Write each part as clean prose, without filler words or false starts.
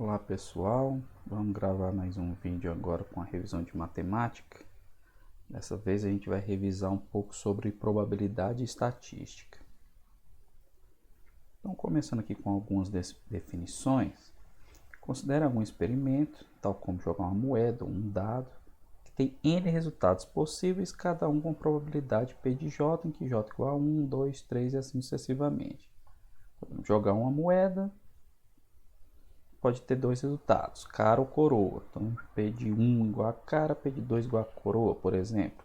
Olá pessoal, vamos gravar mais um vídeo agora com a revisão de matemática. Dessa vez a gente vai revisar um pouco sobre probabilidade e estatística. Então, começando aqui com algumas definições, considere algum experimento, tal como jogar uma moeda ou um dado, que tem N resultados possíveis, cada um com probabilidade P de J, em que J igual a 1, 2, 3 e assim sucessivamente. Podemos jogar uma moeda, pode ter dois resultados, cara ou coroa. Então, P de 1 igual a cara, P de 2 igual a coroa, por exemplo.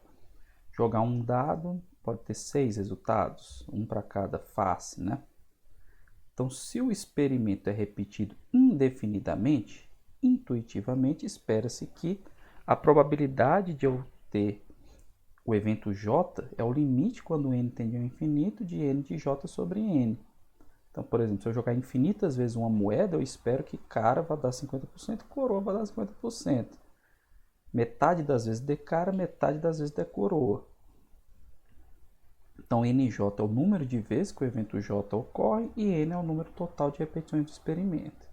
Jogar um dado pode ter 6 resultados, um para cada face, né? Então, se o experimento é repetido indefinidamente, intuitivamente espera-se que a probabilidade de eu ter o evento J é o limite quando n tende ao infinito de n de J sobre n. Então, por exemplo, se eu jogar infinitas vezes uma moeda, eu espero que cara vai dar 50%, coroa vai dar 50%. Metade das vezes de cara, metade das vezes de coroa. Então, NJ é o número de vezes que o evento J ocorre e N é o número total de repetições do experimento.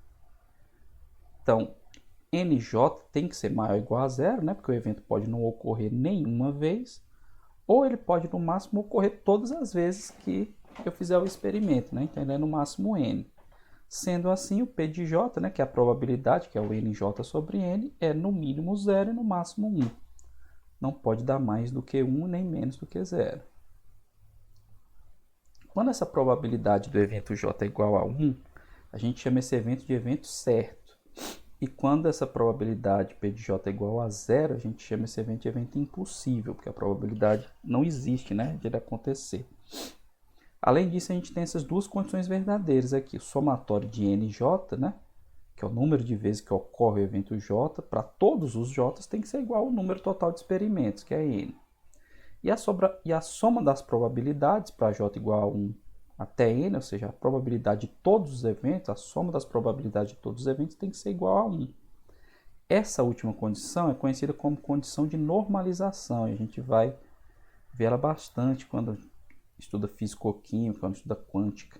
Então, NJ tem que ser maior ou igual a zero, né? Porque o evento pode não ocorrer nenhuma vez, ou ele pode no máximo ocorrer todas as vezes que eu fizer o experimento, né? Então, ele é no máximo N. Sendo assim, o P de J, né, que é a probabilidade, que é o NJ sobre N, é no mínimo 0 e no máximo 1. Não pode dar mais do que 1 nem menos do que 0. Quando essa probabilidade do evento J é igual a 1, a gente chama esse evento de evento certo. E quando essa probabilidade P de J é igual a 0, a gente chama esse evento de evento impossível, porque a probabilidade não existe, né, de ele acontecer. Além disso, a gente tem essas duas condições verdadeiras aqui. O somatório de NJ, né, que é o número de vezes que ocorre o evento J, para todos os J tem que ser igual ao número total de experimentos, que é N. E a soma das probabilidades para J igual a 1 até N, ou seja, a probabilidade de todos os eventos, a soma das probabilidades de todos os eventos tem que ser igual a 1. Essa última condição é conhecida como condição de normalização, e a gente vai ver ela bastante quando estuda físico-química, quando estuda quântica.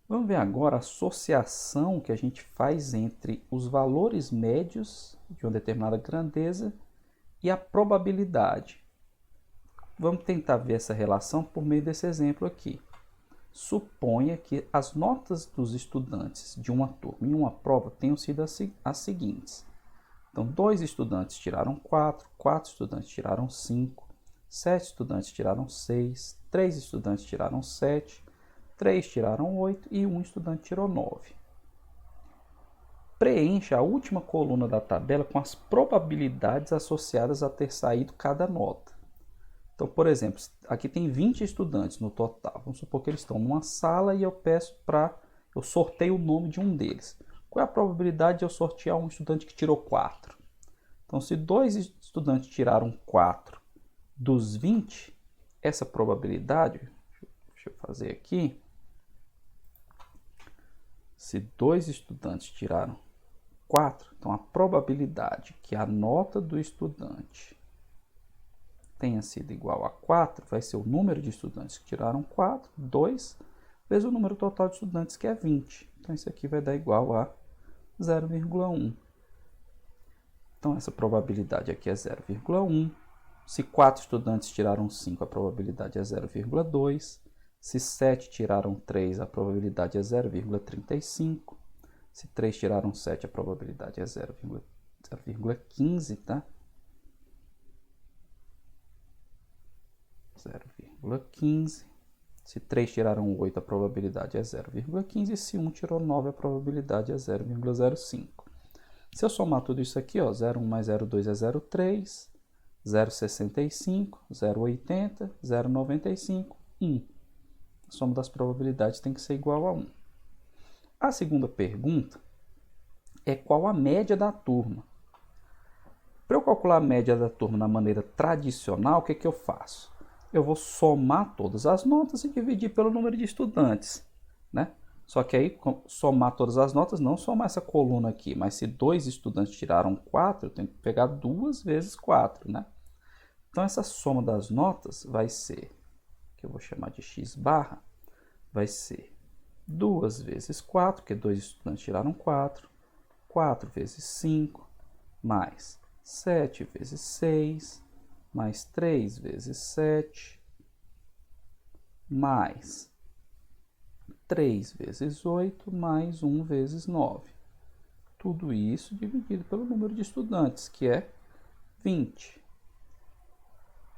Vamos ver agora a associação que a gente faz entre os valores médios de uma determinada grandeza e a probabilidade. Vamos tentar ver essa relação por meio desse exemplo aqui. Suponha que as notas dos estudantes de uma turma em uma prova tenham sido as seguintes. Então, 2 estudantes tiraram 4, 4 estudantes tiraram 5, 7 estudantes tiraram 6, 3 estudantes tiraram 7, 3 tiraram 8 e 1 estudante tirou 9. Preencha a última coluna da tabela com as probabilidades associadas a ter saído cada nota. Então, por exemplo, aqui tem 20 estudantes no total. Vamos supor que eles estão numa sala e eu peço eu sorteio o nome de um deles. Qual é a probabilidade de eu sortear um estudante que tirou 4? Então, se 2 estudantes tiraram 4 dos 20, essa probabilidade, deixa eu fazer aqui, se 2 estudantes tiraram 4, então a probabilidade que a nota do estudante tenha sido igual a 4 vai ser o número de estudantes que tiraram 4, 2, vezes o número total de estudantes, que é 20. Então, isso aqui vai dar igual a 0,1. Então, essa probabilidade aqui é 0,1. Se 4 estudantes tiraram 5, a probabilidade é 0,2. Se 7 tiraram 3, a probabilidade é 0,35. Se 3 tiraram 7, a probabilidade é 0,15, tá? 0,15. Se 3 tiraram 8, a probabilidade é 0,15. E se 1 tirou 9, a probabilidade é 0,05. Se eu somar tudo isso aqui, 0,1 mais 0,2 é 0,3, 0,65, 0,80, 0,95, 1. A soma das probabilidades tem que ser igual a 1. A segunda pergunta é qual a média da turma. Para eu calcular a média da turma da maneira tradicional, o que eu faço? Eu vou somar todas as notas e dividir pelo número de estudantes, né? Só que aí, somar todas as notas, não somar essa coluna aqui, mas se 2 estudantes tiraram 4, eu tenho que pegar 2 vezes 4, né? Então, essa soma das notas vai ser, que eu vou chamar de x barra, vai ser 2 vezes 4, porque 2 estudantes tiraram 4. 4 vezes 5, mais 7 vezes 6, mais 3 vezes 7, mais 3 vezes 8, mais 1 vezes 9. Tudo isso dividido pelo número de estudantes, que é 20.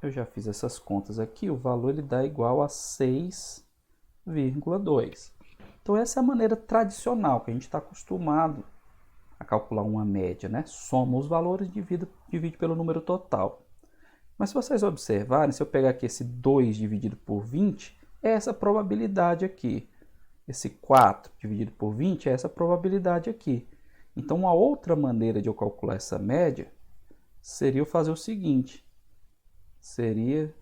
Eu já fiz essas contas aqui, o valor ele dá igual a 6,2. Então essa é a maneira tradicional que a gente está acostumado a calcular uma média, né? Soma os valores e divide pelo número total. Mas se vocês observarem, se eu pegar aqui esse 2 dividido por 20, é essa probabilidade aqui. Esse 4 dividido por 20 é essa probabilidade aqui. Então, uma outra maneira de eu calcular essa média seria eu fazer o seguinte. Seria,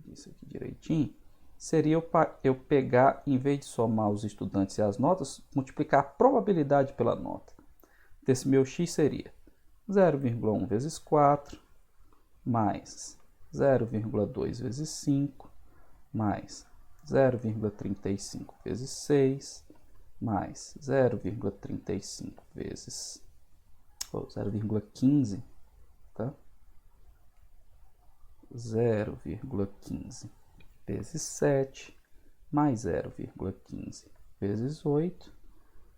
isso aqui direitinho, seria eu pegar, em vez de somar os estudantes e as notas, multiplicar a probabilidade pela nota. Esse meu x seria 0,1 vezes 4, mais 0,2 vezes 5, mais 0,35 vezes 6, mais 0,35 vezes 0,15, tá? 0,15 vezes 7, mais 0,15 vezes 8,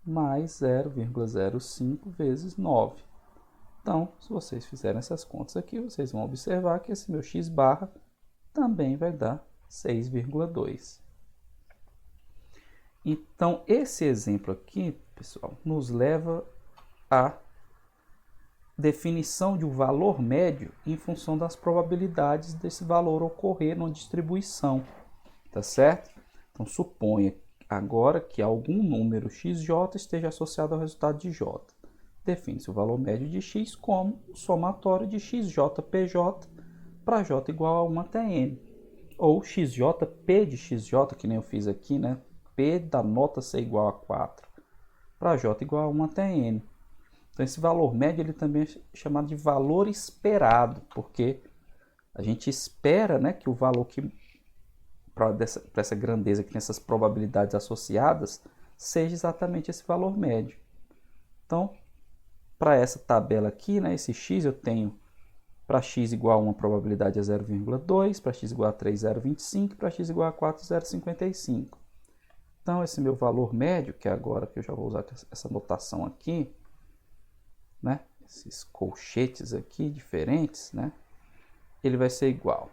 mais 0,05 vezes 9. Então, se vocês fizerem essas contas aqui, vocês vão observar que esse meu x barra também vai dar 6,2. Então, esse exemplo aqui, pessoal, nos leva à definição de um valor médio em função das probabilidades desse valor ocorrer numa distribuição, tá certo? Então, suponha agora que algum número xj esteja associado ao resultado de j. Define-se o valor médio de x como o somatório de xjpj para j igual a 1 até n. Ou xjp de xj, que nem eu fiz aqui, né? P da nota ser igual a 4, para j igual a 1 até n. Então, esse valor médio ele também é chamado de valor esperado, porque a gente espera, né, que o valor que para essa grandeza que tem essas probabilidades associadas seja exatamente esse valor médio. Então, para essa tabela aqui, né, esse x eu tenho para x igual a 1 a probabilidade é 0,2, para x igual a 3, 0,25, para x igual a 4, 0,55. Então, esse meu valor médio, que é agora que eu já vou usar essa notação aqui, né, esses colchetes aqui diferentes, né, ele vai ser igual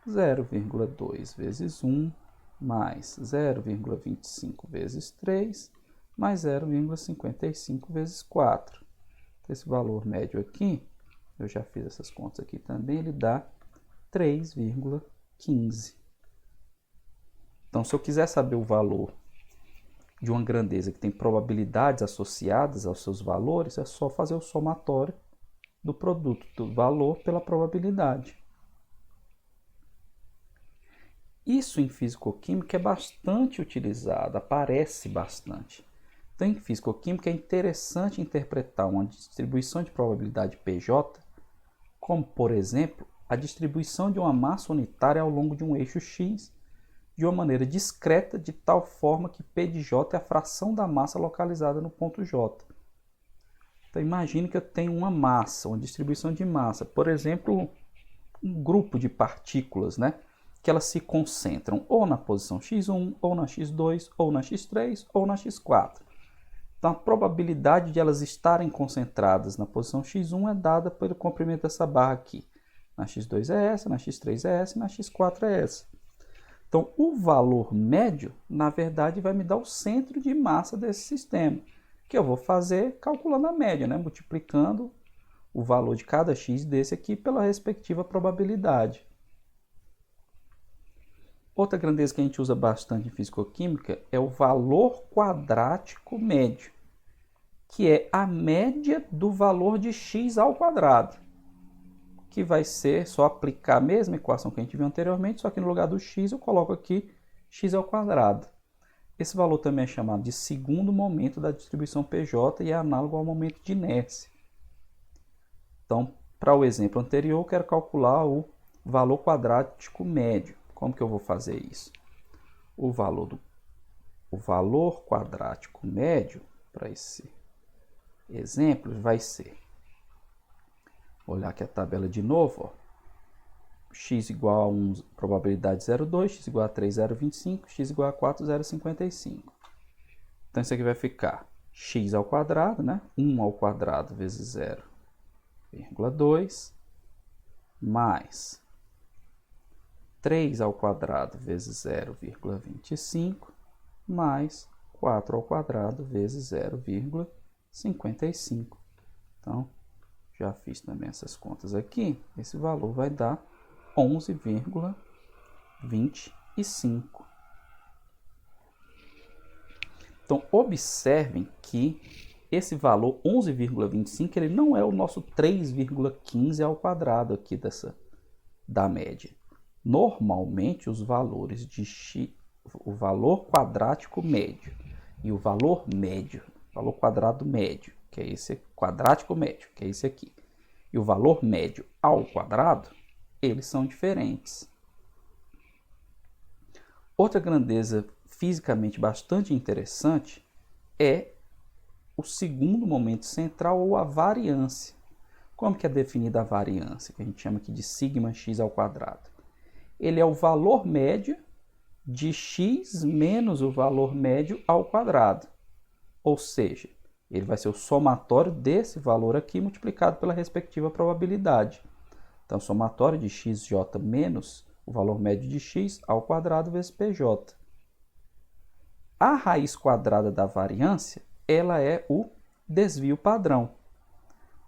a 0,2 vezes 1, mais 0,25 vezes 3, mais 0,55 vezes 4. Esse valor médio aqui, eu já fiz essas contas aqui também, ele dá 3,15. Então, se eu quiser saber o valor de uma grandeza que tem probabilidades associadas aos seus valores, é só fazer o somatório do produto do valor pela probabilidade. Isso em fisicoquímica é bastante utilizado, aparece bastante. Então, em fisicoquímica é interessante interpretar uma distribuição de probabilidade PJ como, por exemplo, a distribuição de uma massa unitária ao longo de um eixo X de uma maneira discreta, de tal forma que P de J é a fração da massa localizada no ponto J. Então, imagine que eu tenho uma massa, uma distribuição de massa, por exemplo, um grupo de partículas, né, que elas se concentram ou na posição x1, ou na x2, ou na x3, ou na x4. Então, a probabilidade de elas estarem concentradas na posição x1 é dada pelo comprimento dessa barra aqui. Na x2 é essa, na x3 é essa, na x4 é essa. Então, o valor médio, na verdade, vai me dar o centro de massa desse sistema, que eu vou fazer calculando a média, né? Multiplicando o valor de cada x desse aqui pela respectiva probabilidade. Outra grandeza que a gente usa bastante em fisicoquímica é o valor quadrático médio, que é a média do valor de x ao quadrado, que vai ser só aplicar a mesma equação que a gente viu anteriormente, só que no lugar do x eu coloco aqui x ao quadrado. Esse valor também é chamado de segundo momento da distribuição PJ e é análogo ao momento de inércia. Então, para o exemplo anterior, eu quero calcular o valor quadrático médio. Como que eu vou fazer isso? O valor o valor quadrático médio para esse exemplo vai ser, vou olhar aqui a tabela de novo, ó. X igual a 1, probabilidade 0,2, x igual a 3, 0,25, x igual a 4, 0,55. Então, isso aqui vai ficar x ao quadrado, né? 1 ao quadrado vezes 0,2, mais 3 ao quadrado vezes 0,25, mais 4 ao quadrado vezes 0,55. Então, já fiz também essas contas aqui. Esse valor vai dar 11,25. Então, observem que esse valor 11,25 ele não é o nosso 3,15 ao quadrado aqui da média. Normalmente, os valores de x, o valor quadrático médio e o valor médio, valor quadrado médio, que é esse quadrático médio, que é esse aqui, e o valor médio ao quadrado, eles são diferentes. Outra grandeza fisicamente bastante interessante é o segundo momento central ou a variância. Como que é definida a variância, que a gente chama aqui de sigma x ao quadrado? Ele é o valor médio de x menos o valor médio ao quadrado. Ou seja, ele vai ser o somatório desse valor aqui multiplicado pela respectiva probabilidade. Então, somatório de xj menos o valor médio de x ao quadrado vezes pj. A raiz quadrada da variância, ela é o desvio padrão.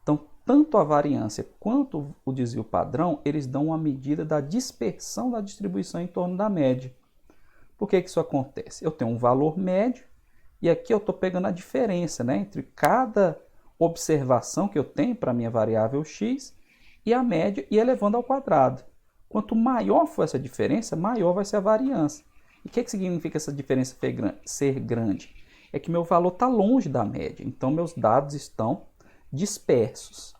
Então, tanto a variância quanto o desvio padrão, eles dão uma medida da dispersão da distribuição em torno da média. Por que isso acontece? Eu tenho um valor médio e aqui eu estou pegando a diferença, né, entre cada observação que eu tenho para a minha variável x e a média e elevando ao quadrado. Quanto maior for essa diferença, maior vai ser a variância. E o que significa essa diferença ser grande? É que meu valor está longe da média, então meus dados estão dispersos.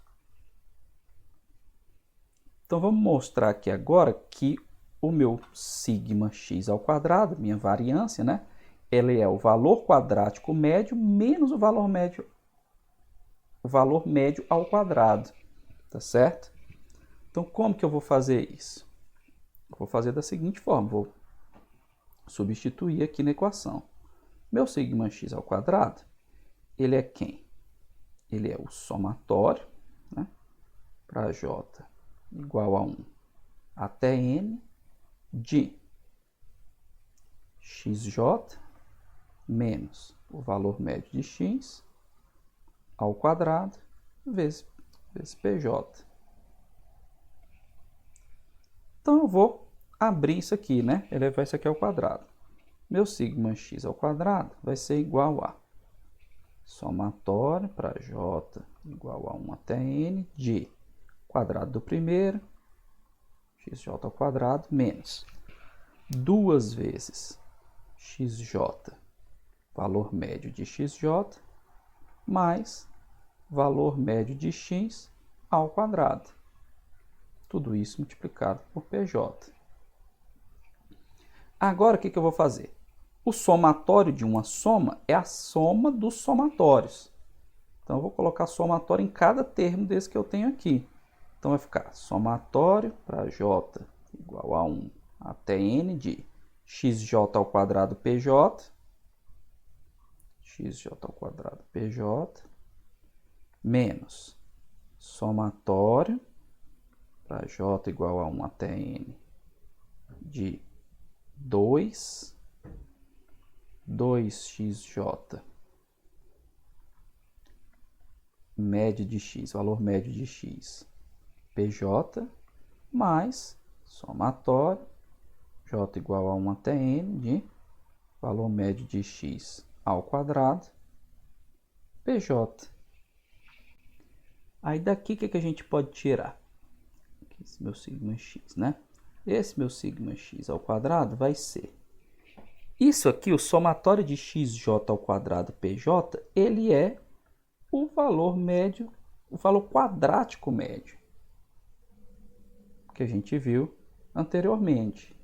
Então vamos mostrar aqui agora que o meu sigma x ao quadrado, minha variância, né? Ela é o valor quadrático médio menos o valor médio ao quadrado, tá certo? Então, como que eu vou fazer isso? Eu vou fazer da seguinte forma, vou substituir aqui na equação. Meu sigma x ao quadrado, ele é quem? Ele é o somatório, né, para j igual a 1 até n de xj menos o valor médio de x ao quadrado vezes pj. Então, eu vou abrir isso aqui, né? Elevar isso aqui ao quadrado. Meu sigma x ao quadrado vai ser igual a somatório para j igual a 1 até n de quadrado do primeiro, xj ao quadrado, menos 2 vezes xj, valor médio de xj, mais valor médio de x ao quadrado. Tudo isso multiplicado por pj. Agora, o que eu vou fazer? O somatório de uma soma é a soma dos somatórios. Então, eu vou colocar somatório em cada termo desse que eu tenho aqui. Então, vai ficar somatório para j igual a 1 até n de xj ao quadrado pj, xj ao quadrado pj, menos somatório para j igual a 1 até n de 2xj, média de x, valor médio de x, pj, mais somatório, j igual a 1 até n de valor médio de x ao quadrado, pj. Aí daqui o que a gente pode tirar? Esse meu sigma x, né? Esse meu sigma x ao quadrado vai ser isso aqui, o somatório de xj ao quadrado pj, ele é o valor médio, o valor quadrático médio que a gente viu anteriormente.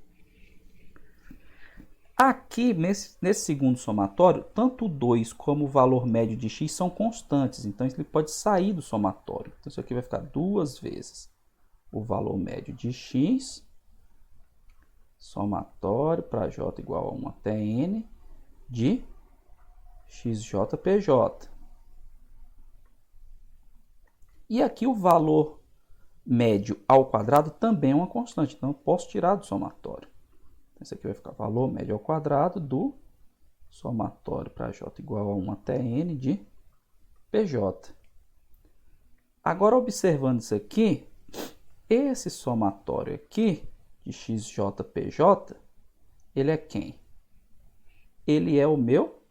Aqui, nesse segundo somatório, tanto o 2 como o valor médio de x são constantes, então ele pode sair do somatório. Então, isso aqui vai ficar 2 vezes o valor médio de x, somatório para j igual a 1 até n, de xjpj. E aqui o valor médio ao quadrado também é uma constante, então eu posso tirar do somatório. Então, isso aqui vai ficar valor médio ao quadrado do somatório para j igual a 1 até n de pj. Agora, observando isso aqui, esse somatório aqui de xjpj, ele é quem? Ele é o meu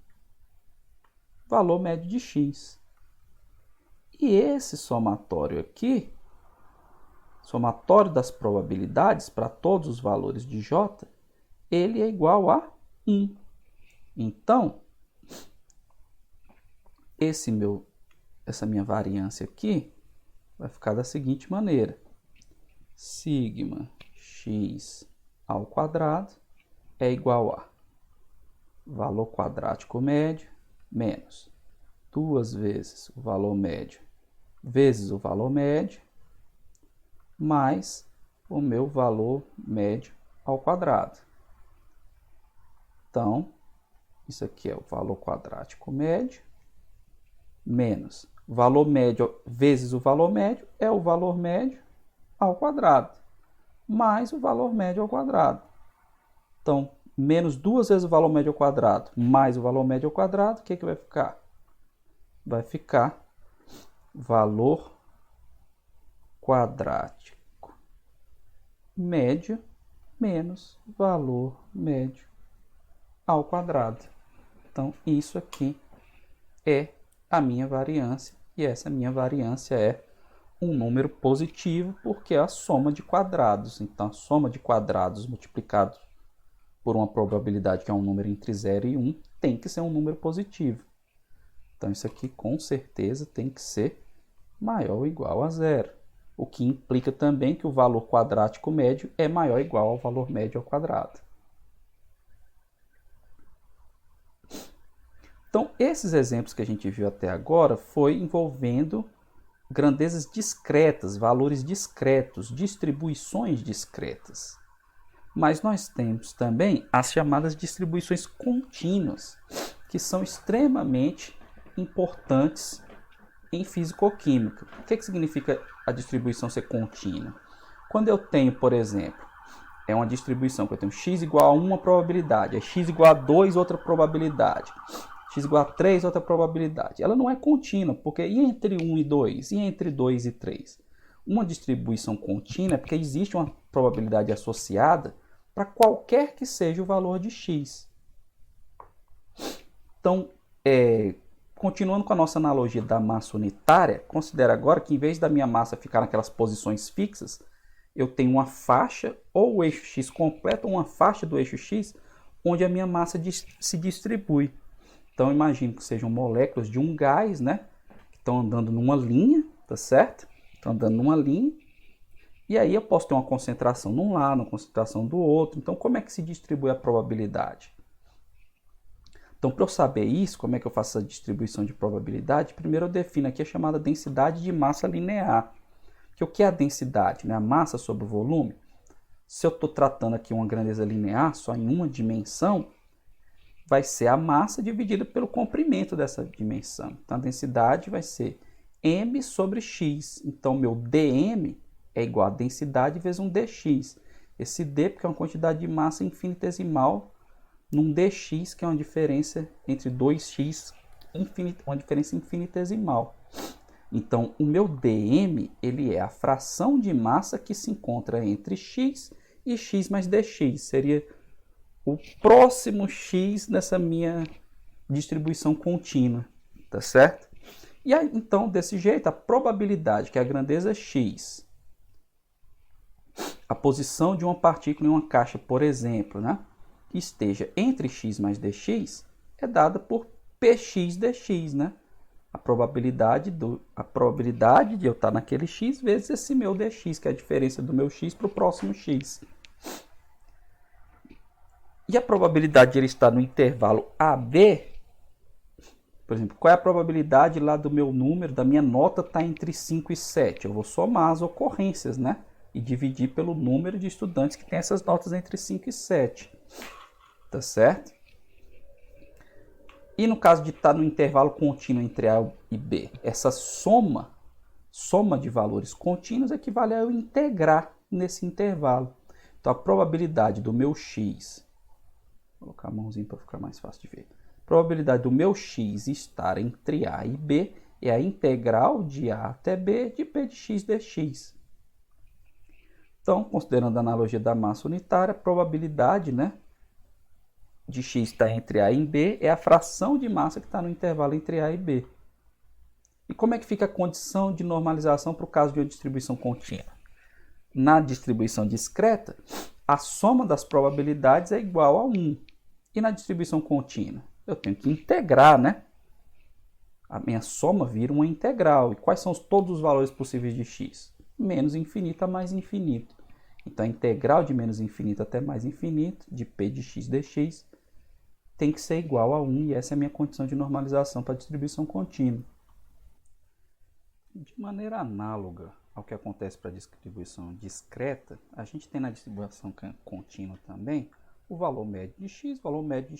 valor médio de x. E esse somatório aqui, somatório das probabilidades para todos os valores de j, ele é igual a 1. Então, essa minha variância aqui vai ficar da seguinte maneira. Sigma x ao quadrado é igual a valor quadrático médio menos 2 vezes o valor médio vezes o valor médio mais o meu valor médio ao quadrado. Então, isso aqui é o valor quadrático médio menos o valor médio vezes o valor médio é o valor médio ao quadrado, mais o valor médio ao quadrado. Então, menos 2 vezes o valor médio ao quadrado, mais o valor médio ao quadrado, o que vai ficar? Vai ficar valor quadrático médio menos valor médio ao quadrado. Então, isso aqui é a minha variância, e essa minha variância é um número positivo, porque é a soma de quadrados. Então, a soma de quadrados multiplicado por uma probabilidade que é um número entre 0 e 1 tem que ser um número positivo. Então, isso aqui com certeza tem que ser maior ou igual a 0. O que implica também que o valor quadrático médio é maior ou igual ao valor médio ao quadrado. Então, esses exemplos que a gente viu até agora foi envolvendo grandezas discretas, valores discretos, distribuições discretas. Mas nós temos também as chamadas distribuições contínuas, que são extremamente importantes em físico-química. O que significa a distribuição ser contínua? Quando eu tenho, por exemplo, é uma distribuição que eu tenho x igual a 1 probabilidade, é x igual a 2 outra probabilidade, x igual a 3 outra probabilidade. Ela não é contínua, porque e entre 1 e 2? E entre 2 e 3? Uma distribuição contínua é porque existe uma probabilidade associada para qualquer que seja o valor de x. Então, continuando com a nossa analogia da massa unitária, considera agora que em vez da minha massa ficar naquelas posições fixas, eu tenho uma faixa, ou o eixo x completo, ou uma faixa do eixo x, onde a minha massa se distribui. Então, imagine que sejam moléculas de um gás, né? Que estão andando numa linha, tá certo? Estão andando numa linha. E aí eu posso ter uma concentração num lado, uma concentração do outro. Então, como é que se distribui a probabilidade? Então, para eu saber isso, como é que eu faço essa distribuição de probabilidade? Primeiro eu defino aqui a chamada densidade de massa linear. Que o que é a densidade? Né? A massa sobre o volume. Se eu estou tratando aqui uma grandeza linear, só em uma dimensão, vai ser a massa dividida pelo comprimento dessa dimensão. Então, a densidade vai ser m sobre x. Então, meu dm é igual a densidade vezes um dx. Esse d, porque é uma quantidade de massa infinitesimal, num dx, que é uma diferença entre 2x, uma diferença infinitesimal. Então, o meu dm, ele é a fração de massa que se encontra entre x e x mais dx. Seria o próximo x nessa minha distribuição contínua, tá certo? E aí, então, desse jeito, a probabilidade que a grandeza x, a posição de uma partícula em uma caixa, por exemplo, né, que esteja entre x mais dx, é dada por px dx, né? A probabilidade de eu estar naquele x vezes esse meu dx, que é a diferença do meu x para o próximo x. E a probabilidade de ele estar no intervalo AB, por exemplo, qual é a probabilidade lá do meu número, da minha nota está entre 5 e 7? Eu vou somar as ocorrências, né? E dividir pelo número de estudantes que tem essas notas entre 5 e 7. Tá certo? E no caso de estar no intervalo contínuo entre A e B, essa soma de valores contínuos equivale a eu integrar nesse intervalo. Então a probabilidade do meu x, vou colocar a mãozinha para ficar mais fácil de ver. A probabilidade do meu x estar entre A e B é a integral de A até B de P de x dx. Então, considerando a analogia da massa unitária, a probabilidade, né, de x estar entre A e B é a fração de massa que está no intervalo entre A e B. E como é que fica a condição de normalização para o caso de uma distribuição contínua? Na distribuição discreta, a soma das probabilidades é igual a 1. E na distribuição contínua? Eu tenho que integrar, né? A minha soma vira uma integral. E quais são todos os valores possíveis de x? Menos infinito a mais infinito. Então, a integral de menos infinito até mais infinito, de p de x dx, tem que ser igual a 1. E essa é a minha condição de normalização para a distribuição contínua. De maneira análoga ao que acontece para a distribuição discreta, a gente tem na distribuição contínua também o valor médio de x, o valor médio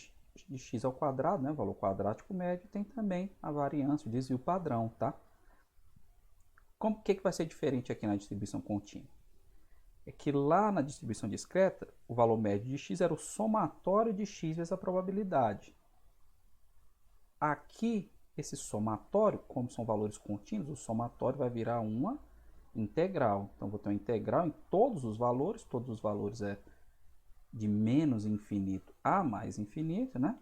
de x ao quadrado, né? O valor quadrático médio, tem também a variância, o desvio padrão, tá? O que vai ser diferente aqui na distribuição contínua? É que lá na distribuição discreta, o valor médio de x era o somatório de x vezes a probabilidade. Aqui, esse somatório, como são valores contínuos, o somatório vai virar uma integral. Então, vou ter uma integral em todos os valores é de menos infinito a mais infinito, né?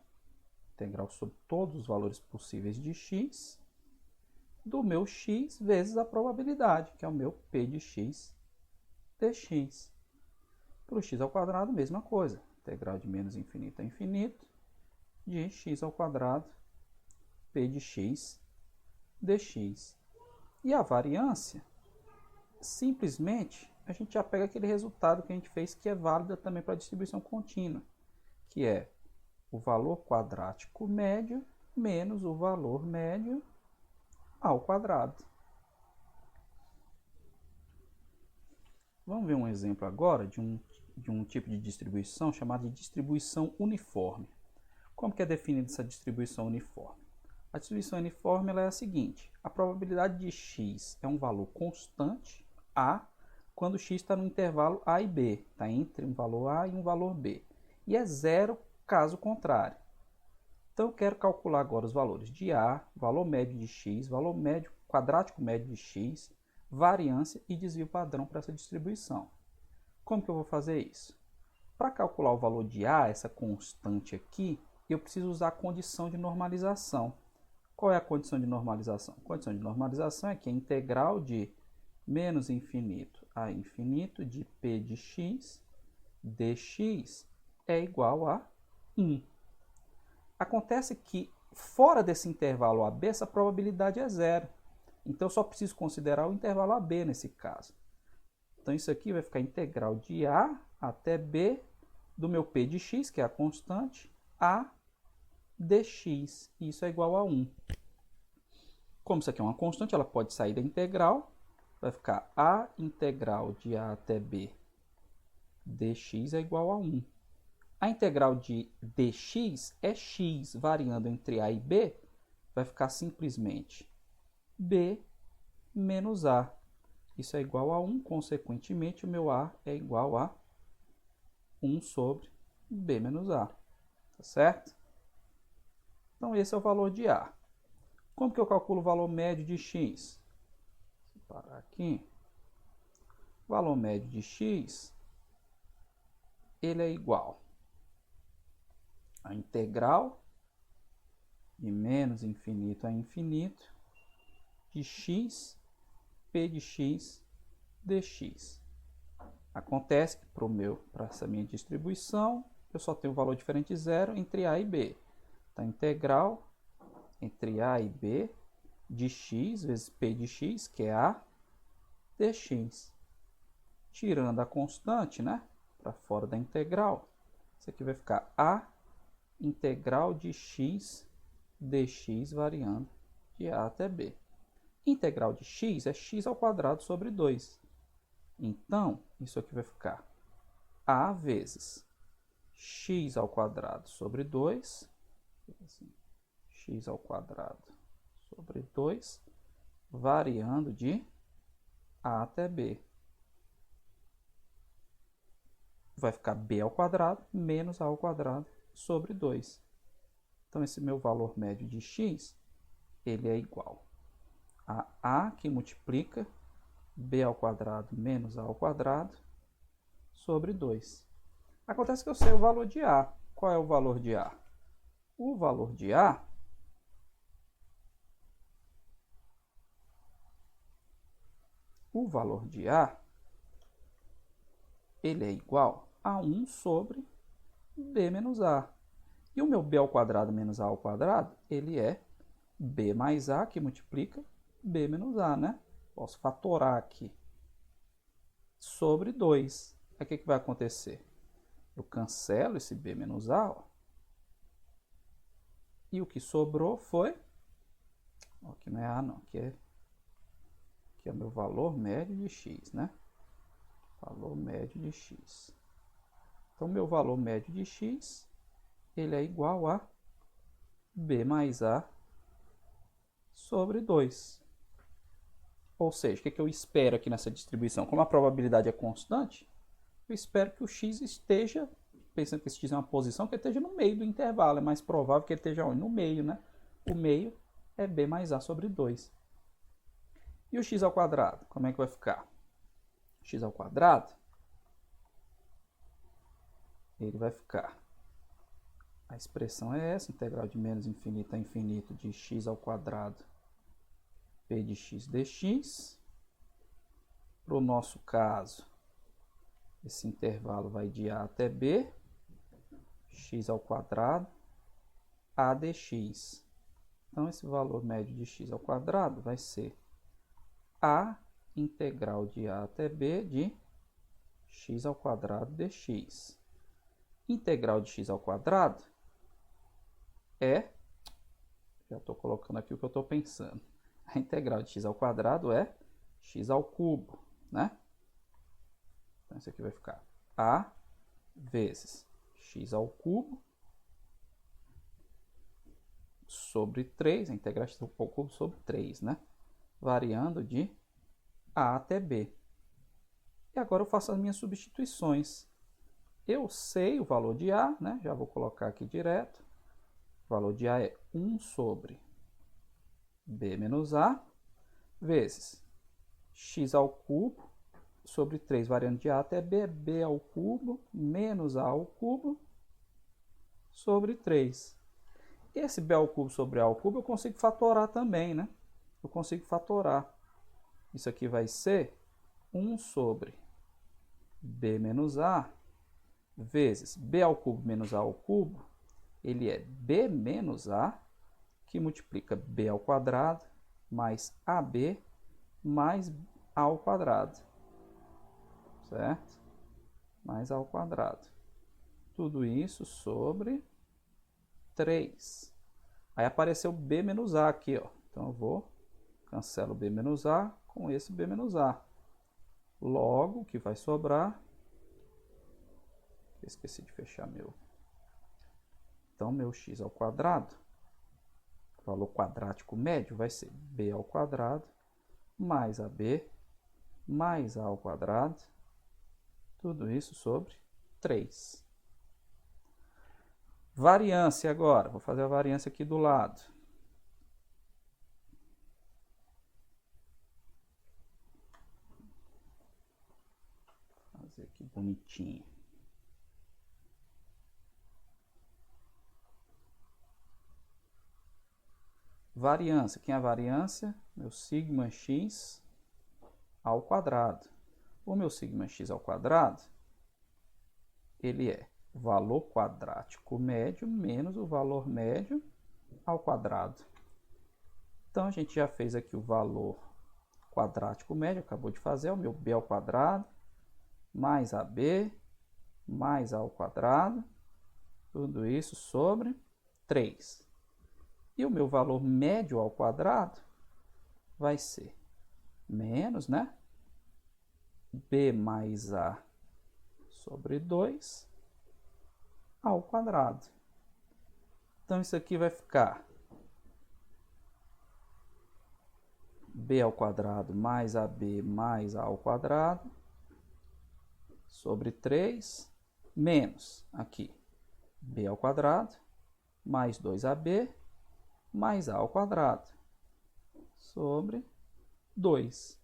Integral sobre todos os valores possíveis de x, do meu x vezes a probabilidade, que é o meu p de x dx. Para o x ao quadrado, mesma coisa. Integral de menos infinito a infinito, de x ao quadrado, p de x dx. E a variância, simplesmente, a gente já pega aquele resultado que a gente fez, que é válido também para a distribuição contínua, que é o valor quadrático médio menos o valor médio ao quadrado. Vamos ver um exemplo agora de um tipo de distribuição chamado de distribuição uniforme. Como que é definida essa distribuição uniforme? A distribuição uniforme ela é a seguinte: a probabilidade de x é um valor constante, A, quando x está no intervalo A e B, está entre um valor A e um valor B, e é zero caso contrário. Então eu quero calcular agora os valores de A, valor médio de x, valor médio quadrático médio de x, variância e desvio padrão para essa distribuição. Como que eu vou fazer isso? Para calcular o valor de A, essa constante aqui, eu preciso usar a condição de normalização. Qual é a condição de normalização? A condição de normalização é que a integral de menos infinito a infinito de p de x dx é igual a 1. Acontece que fora desse intervalo AB, essa probabilidade é zero. Então, eu só preciso considerar o intervalo AB nesse caso. Então, isso aqui vai ficar integral de A até B do meu P de x, que é a constante, A dx. E isso é igual a 1. Como isso aqui é uma constante, ela pode sair da integral. Vai ficar A integral de A até B dx é igual a 1. A integral de dx é x, variando entre A e B, vai ficar simplesmente B menos A. Isso é igual a 1, consequentemente, o meu A é igual a 1 sobre B menos A. Tá certo? Então, esse é o valor de A. Como que eu calculo o valor médio de x? Vou parar aqui. O valor médio de x, ele é igual a integral de menos infinito a infinito de x, p de x dx. Acontece que para essa minha distribuição, eu só tenho um valor diferente de zero entre A e B. Então, a integral entre A e B de x vezes p de x, que é A dx. Tirando a constante, né, para fora da integral, Isso aqui vai ficar A integral de x dx variando de A até B. Integral de x é x ao quadrado sobre 2. Então, isso aqui vai ficar A vezes x ao quadrado sobre 2, x ao quadrado sobre 2, variando de A até B. Vai ficar B ao quadrado menos A ao quadrado sobre 2. Então, esse meu valor médio de x, ele é igual a A que multiplica B ao quadrado menos A ao quadrado sobre 2. Acontece que eu sei o valor de A. Qual é o valor de A? O valor de A ele é igual a 1 sobre B menos A. E o meu B ao quadrado menos A ao quadrado, ele é B mais A que multiplica B menos A, né? Posso fatorar aqui. Sobre 2. Aí o que vai acontecer? Eu cancelo esse B menos A, ó. E o que sobrou foi... Aqui não é A não, aqui é o meu valor médio de x, né? Valor médio de x. Então, meu valor médio de x, ele é igual a B mais A sobre 2. Ou seja, o que eu espero aqui nessa distribuição? Como a probabilidade é constante, eu espero que o x esteja, pensando que esse x é uma posição, que ele esteja no meio do intervalo. É mais provável que ele esteja onde? No meio, né? O meio é B mais A sobre 2. E o x ao quadrado? Como é que vai ficar? X ao quadrado, ele vai ficar... A expressão é essa, integral de menos infinito a infinito de x ao quadrado p de x dx. Para o nosso caso, esse intervalo vai de A até B, x ao quadrado, A dx. Então, esse valor médio de x ao quadrado vai ser A integral de A até B de x ao quadrado dx. Integral de x ao quadrado é... Já estou colocando aqui o que eu estou pensando. A integral de x ao quadrado é x ao cubo, né? Então, isso aqui vai ficar A vezes x ao cubo sobre 3, a integral de x ao cubo sobre 3, né? Variando de A até B. E agora eu faço as minhas substituições. Eu sei o valor de A, né? Já vou colocar aqui direto. O valor de A é 1 sobre B menos A, vezes x ao cubo, sobre 3 variando de A até B, B ao cubo, menos A ao cubo, sobre 3. Esse B ao cubo sobre A ao cubo eu consigo fatorar também, né? Eu consigo fatorar. Isso aqui vai ser 1 sobre B menos A, vezes B ao cubo menos A ao cubo, ele é B menos A, que multiplica B ao quadrado, mais AB, mais A ao quadrado. Certo? Mais A ao quadrado. Tudo isso sobre 3. Aí apareceu B menos A aqui, ó. Então eu vou, cancelo B menos A com esse B menos A. Logo, o que vai sobrar... Esqueci de fechar meu... Então, meu x ao quadrado, o valor quadrático médio vai ser b ao quadrado mais ab mais a ao quadrado, tudo isso sobre 3. Variância agora, vou fazer a variância aqui do lado. Vou fazer aqui bonitinho. Variância, quem é a variância? Meu sigma x ao quadrado. O meu sigma x ao quadrado, ele é o valor quadrático médio menos o valor médio ao quadrado. Então, a gente já fez aqui o valor quadrático médio, acabou de fazer, é o meu b ao quadrado, mais ab, mais a ao quadrado, Tudo isso sobre 3. E o meu valor médio ao quadrado vai ser menos, né? B mais A sobre 2 ao quadrado. Então, isso aqui vai ficar B ao quadrado mais AB mais A ao quadrado sobre 3 menos aqui B ao quadrado mais 2AB mais A ao quadrado sobre 2.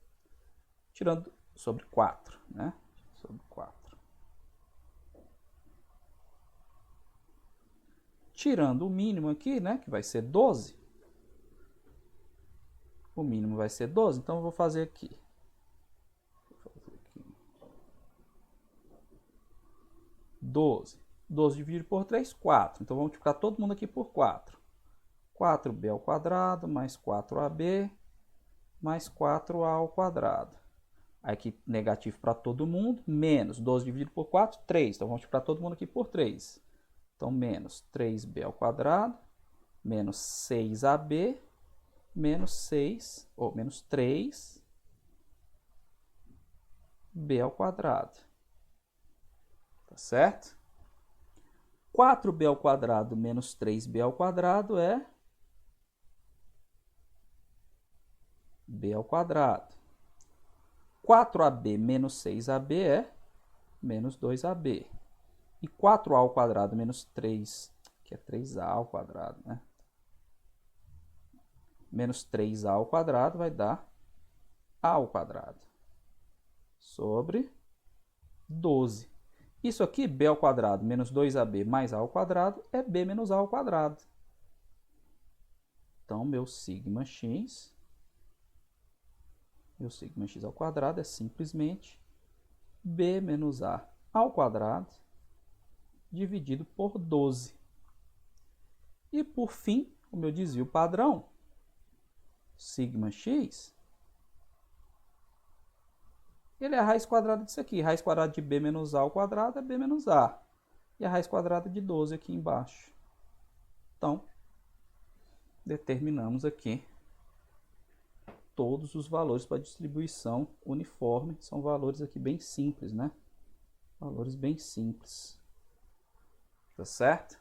Tirando sobre 4, né? Sobre 4. Tirando o mínimo aqui, né? Que vai ser 12. O mínimo vai ser 12, então eu vou fazer aqui. 12. 12 dividido por 3, 4. Então, vamos multiplicar todo mundo aqui por 4. 4b ao quadrado mais 4ab mais 4a ao quadrado. Aqui negativo para todo mundo, menos 12 dividido por 4, 3. Então, vamos multiplicar todo mundo aqui por 3. Então, menos 3b ao quadrado, menos 6ab, menos 6, ou menos 3b ao quadrado. Tá certo? 4b ao quadrado menos 3b ao quadrado é b ao quadrado. 4ab menos 6ab é menos 2ab. E 4a ao quadrado menos 3, que é 3a ao quadrado, né? Menos 3a ao quadrado vai dar a ao quadrado sobre 12. Isso aqui, b ao quadrado menos 2ab mais a ao quadrado, é b menos a ao quadrado. Então, meu sigma x ao quadrado é simplesmente b menos a ao quadrado dividido por 12. E, por fim, o meu desvio padrão, sigma x, ele é a raiz quadrada disso aqui. Raiz quadrada de b menos a ao quadrado é b menos a. E a raiz quadrada de 12 aqui embaixo. Então, determinamos aqui todos os valores para distribuição uniforme. São valores aqui bem simples, né? Valores bem simples. Tá certo?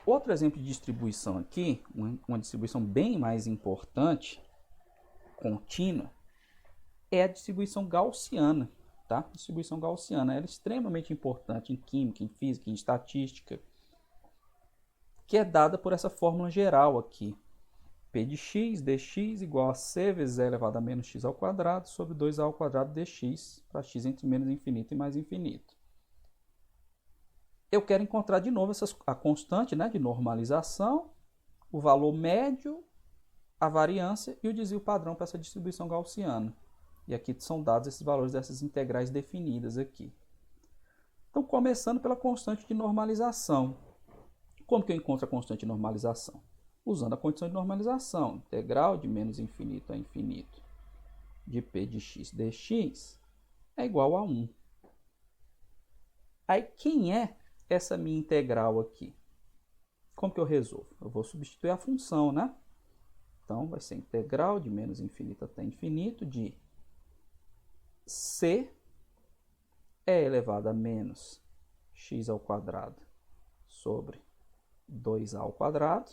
Outro exemplo de distribuição aqui, uma distribuição bem mais importante, contínua, é a distribuição gaussiana, tá? Distribuição gaussiana, ela é extremamente importante em química, em física, em estatística, que é dada por essa fórmula geral aqui. P de x, dx igual a c vezes e elevado a menos x ao quadrado sobre 2a ao quadrado dx, para x entre menos infinito e mais infinito. Eu quero encontrar de novo a constante, né, de normalização, o valor médio, a variância e o desvio padrão para essa distribuição gaussiana. E aqui são dados esses valores dessas integrais definidas aqui. Então, começando pela constante de normalização. Como que eu encontro a constante de normalização? Usando a condição de normalização. Integral de menos infinito a infinito de p de x dx é igual a 1. Aí, quem é essa minha integral aqui? Como que eu resolvo? Eu vou substituir a função, né? Então, vai ser integral de menos infinito até infinito de c é elevado a menos x ao quadrado sobre 2a ao quadrado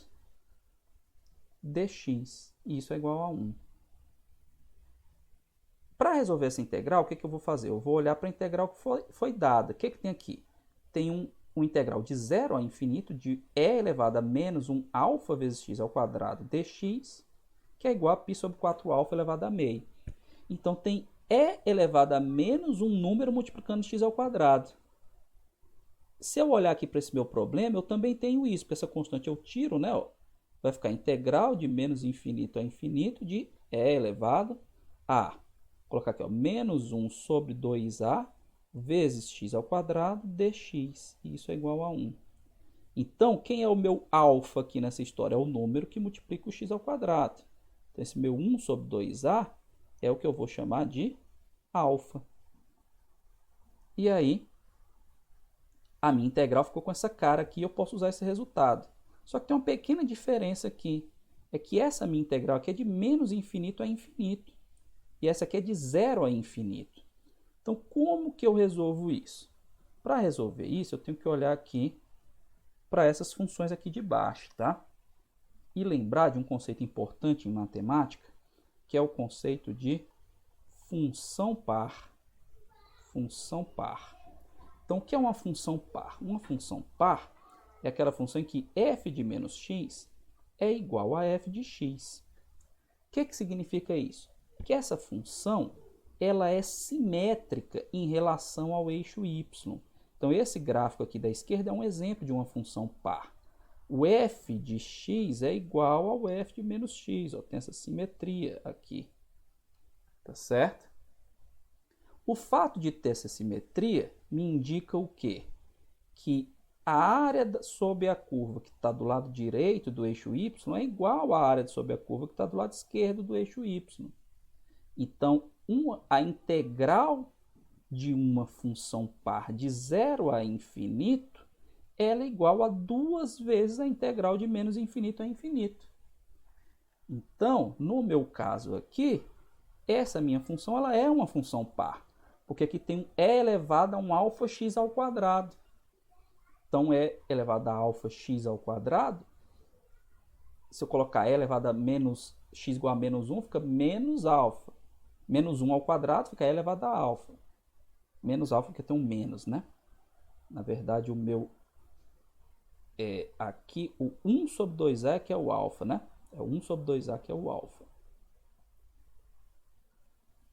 dx. E isso é igual a 1. Para resolver essa integral, o que eu vou fazer? Eu vou olhar para a integral que foi dada. O que tem aqui? Tem um integral de 0 a infinito de e elevado a menos 1 alfa vezes x ao quadrado dx, que é igual a π sobre 4 alfa elevado a meio. Então, tem e elevado a menos um número multiplicando x ao quadrado. Se eu olhar aqui para esse meu problema, eu também tenho isso, porque essa constante eu tiro, né? Ó, vai ficar integral de menos infinito a infinito de e elevado a, vou colocar aqui, ó, menos 1 sobre 2a vezes x ao quadrado dx. E isso é igual a 1. Então, quem é o meu alfa aqui nessa história? É o número que multiplica o x ao quadrado. Então, esse meu 1 sobre 2a é o que eu vou chamar de alfa. E aí, a minha integral ficou com essa cara aqui, eu posso usar esse resultado. Só que tem uma pequena diferença aqui, é que essa minha integral aqui é de menos infinito a infinito, e essa aqui é de 0 a infinito. Então, como que eu resolvo isso? Para resolver isso, eu tenho que olhar aqui para essas funções aqui de baixo, tá? E lembrar de um conceito importante em matemática, que é o conceito de função par. Função par. Então, o que é uma função par? Uma função par é aquela função em que f de menos x é igual a f de x. O que significa isso? Que essa função ela é simétrica em relação ao eixo y. Então, esse gráfico aqui da esquerda é um exemplo de uma função par. O f de x é igual ao f de menos x. Ó, tem essa simetria aqui. Tá certo? O fato de ter essa simetria me indica o quê? Que a área sob a curva que está do lado direito do eixo y é igual à área sob a curva que está do lado esquerdo do eixo y. Então, a integral de uma função par de 0 a infinito, ela é igual a 2 vezes a integral de menos infinito a infinito. Então, no meu caso aqui, essa minha função ela é uma função par, porque aqui tem e elevado a um alfa x ao quadrado. Então, e elevado a alfa x ao quadrado, se eu colocar e elevado a menos x igual a menos 1, fica menos alfa. Menos 1 ao quadrado fica e elevado a alfa. Menos alfa porque tem um menos, né? Na verdade, o meu aqui, o 1 sobre 2a que é o alfa, né? É o 1 sobre 2a que é o alfa.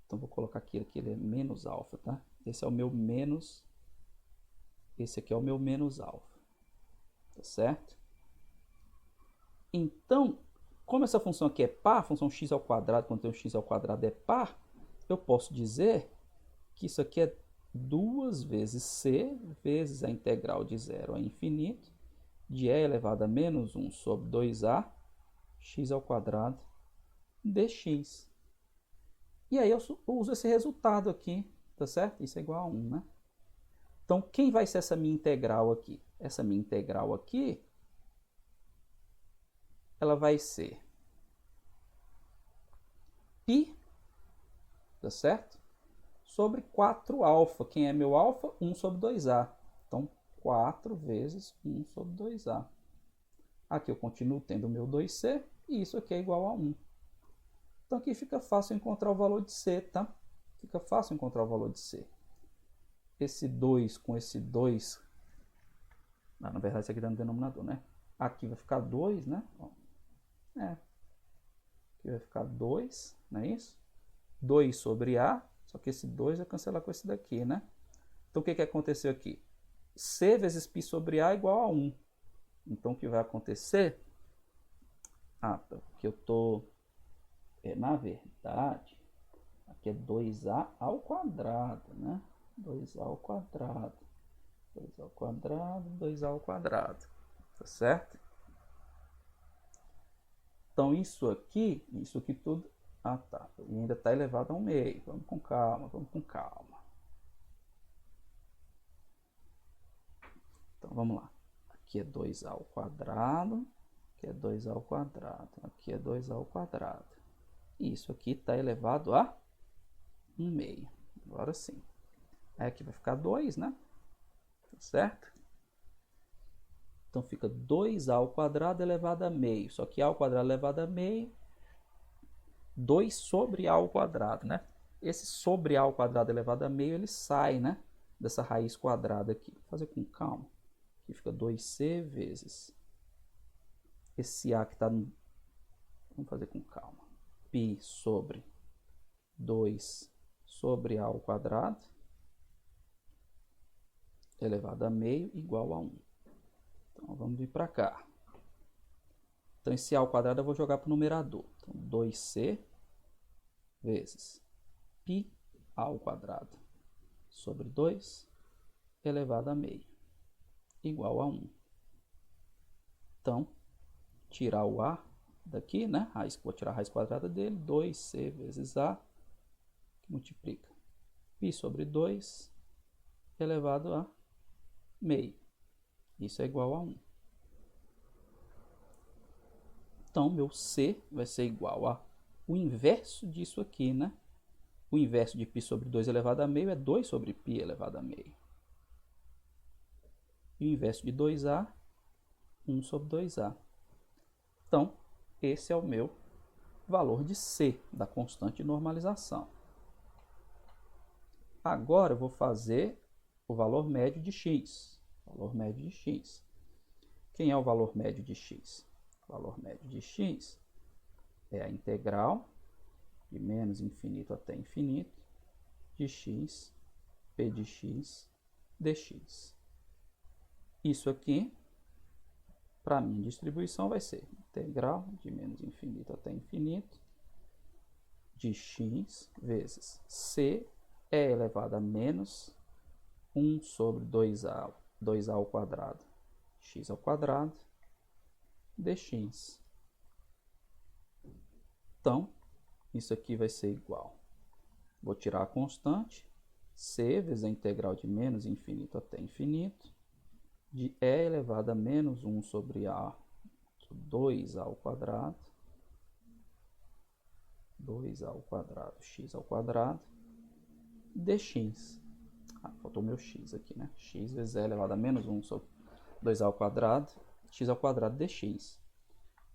Então, vou colocar aqui ele é menos alfa, tá? Esse é o meu menos, esse aqui é o meu menos alfa. Tá certo? Então, como essa função aqui é par, a função x ao quadrado, quando tem um x ao quadrado é par, eu posso dizer que isso aqui é 2 vezes c vezes a integral de 0 a infinito de e elevado a menos 1 sobre 2a x ao quadrado dx. E aí eu uso esse resultado aqui, tá certo? Isso é igual a 1, né? Então, quem vai ser essa minha integral aqui? Essa minha integral aqui, ela vai ser π, tá certo? Sobre 4α. Quem é meu alfa? 1 sobre 2a. Então, 4 vezes 1 sobre 2a. Aqui eu continuo tendo o meu 2c, e isso aqui é igual a 1. Então, aqui fica fácil encontrar o valor de c, tá? Fica fácil encontrar o valor de c. Esse 2 com esse 2... na verdade, isso aqui está no denominador, né? Aqui vai ficar 2, né? Aqui vai ficar 2, não é isso? 2 sobre a, só que esse 2 vai cancelar com esse daqui, né? Então, o que aconteceu aqui? C vezes π sobre a é igual a 1. Então, o que vai acontecer? Porque eu estou... na verdade, aqui é 2a ao quadrado, né? 2a ao quadrado. 2a ao quadrado, 2a ao quadrado. Tá certo? Então, isso aqui tudo... E ainda está elevado ao meio. Vamos com calma, vamos com calma. Então, vamos lá. Aqui é 2a ao quadrado. Aqui é 2a ao quadrado. Aqui é 2a ao quadrado. E isso aqui está elevado a 1 meio. Agora sim. Aí aqui vai ficar 2, né? Tá certo? Então, fica 2a ao quadrado elevado a meio. Só que a ao quadrado elevado a meio, 2 sobre a ao quadrado, né? Esse sobre a ao quadrado elevado a meio, ele sai, né? Dessa raiz quadrada aqui. Vou fazer com calma. Aqui fica 2c vezes esse a que está no... Vamos fazer com calma. π sobre 2 sobre a ao quadrado elevado a meio igual a 1. Então, vamos vir para cá. Então, esse a ao quadrado eu vou jogar para o numerador. Então, 2c vezes π ao quadrado sobre 2 elevado a meio igual a 1. Então, tirar o a daqui, né? Vou tirar a raiz quadrada dele. 2c vezes a, que multiplica π sobre 2 elevado a meio. Isso é igual a 1. Então, meu C vai ser igual a o inverso disso aqui, né? O inverso de π sobre 2 elevado a meio é 2 sobre π elevado a meio. E o inverso de 2A, 1 sobre 2A. Então, esse é o meu valor de C, da constante de normalização. Agora eu vou fazer o valor médio de x. Valor médio de x. Quem é o valor médio de x? O valor médio de x é a integral de menos infinito até infinito de x, p de x, dx. Isso aqui, para a minha distribuição, vai ser integral de menos infinito até infinito de x vezes c é elevado a menos 1 sobre 2a ao quadrado, x ao quadrado, dx. Então, isso aqui vai ser igual. Vou tirar a constante, c vezes a integral de menos infinito até infinito, de e elevado a menos 1 sobre a, 2a ao quadrado, 2a ao quadrado, x ao quadrado, dx. Faltou meu x aqui, né? X vezes e elevado a menos 1 sobre 2a ao quadrado, x ao quadrado dx.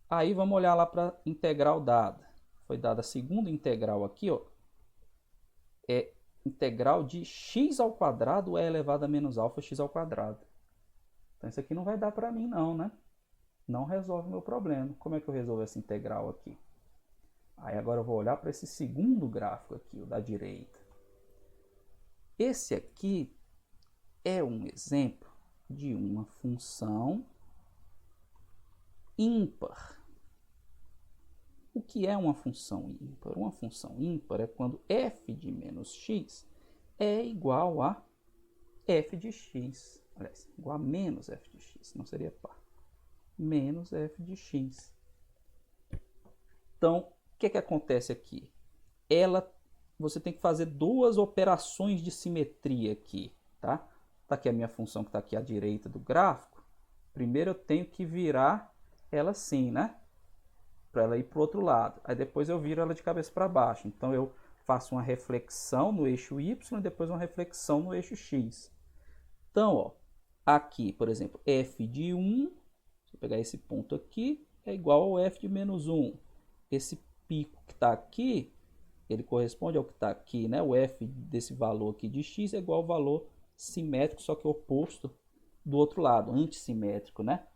Aí vamos olhar lá para a integral dada. Foi dada a segunda integral aqui, ó. É integral de x ao quadrado e elevado a menos alfa x ao quadrado. Então isso aqui não vai dar para mim não, né? Não resolve o meu problema. Como é que eu resolvo essa integral aqui? Aí agora eu vou olhar para esse segundo gráfico aqui, o da direita. Esse aqui é um exemplo de uma função ímpar. O que é uma função ímpar? Uma função ímpar é quando f de menos x é igual a f de x. Aliás, igual a menos f de x, não seria par. Menos f de x. Então, o que acontece aqui? Você tem que fazer duas operações de simetria aqui, tá? Tá aqui a minha função que está aqui à direita do gráfico. Primeiro eu tenho que virar ela assim, né? Para ela ir para o outro lado. Aí depois eu viro ela de cabeça para baixo. Então eu faço uma reflexão no eixo y e depois uma reflexão no eixo x. Então, ó, aqui, por exemplo, f de 1, se eu pegar esse ponto aqui, é igual ao f de menos 1. Esse pico que está aqui, ele corresponde ao que está aqui, né? O f desse valor aqui de x é igual ao valor simétrico, só que oposto do outro lado, antissimétrico, né?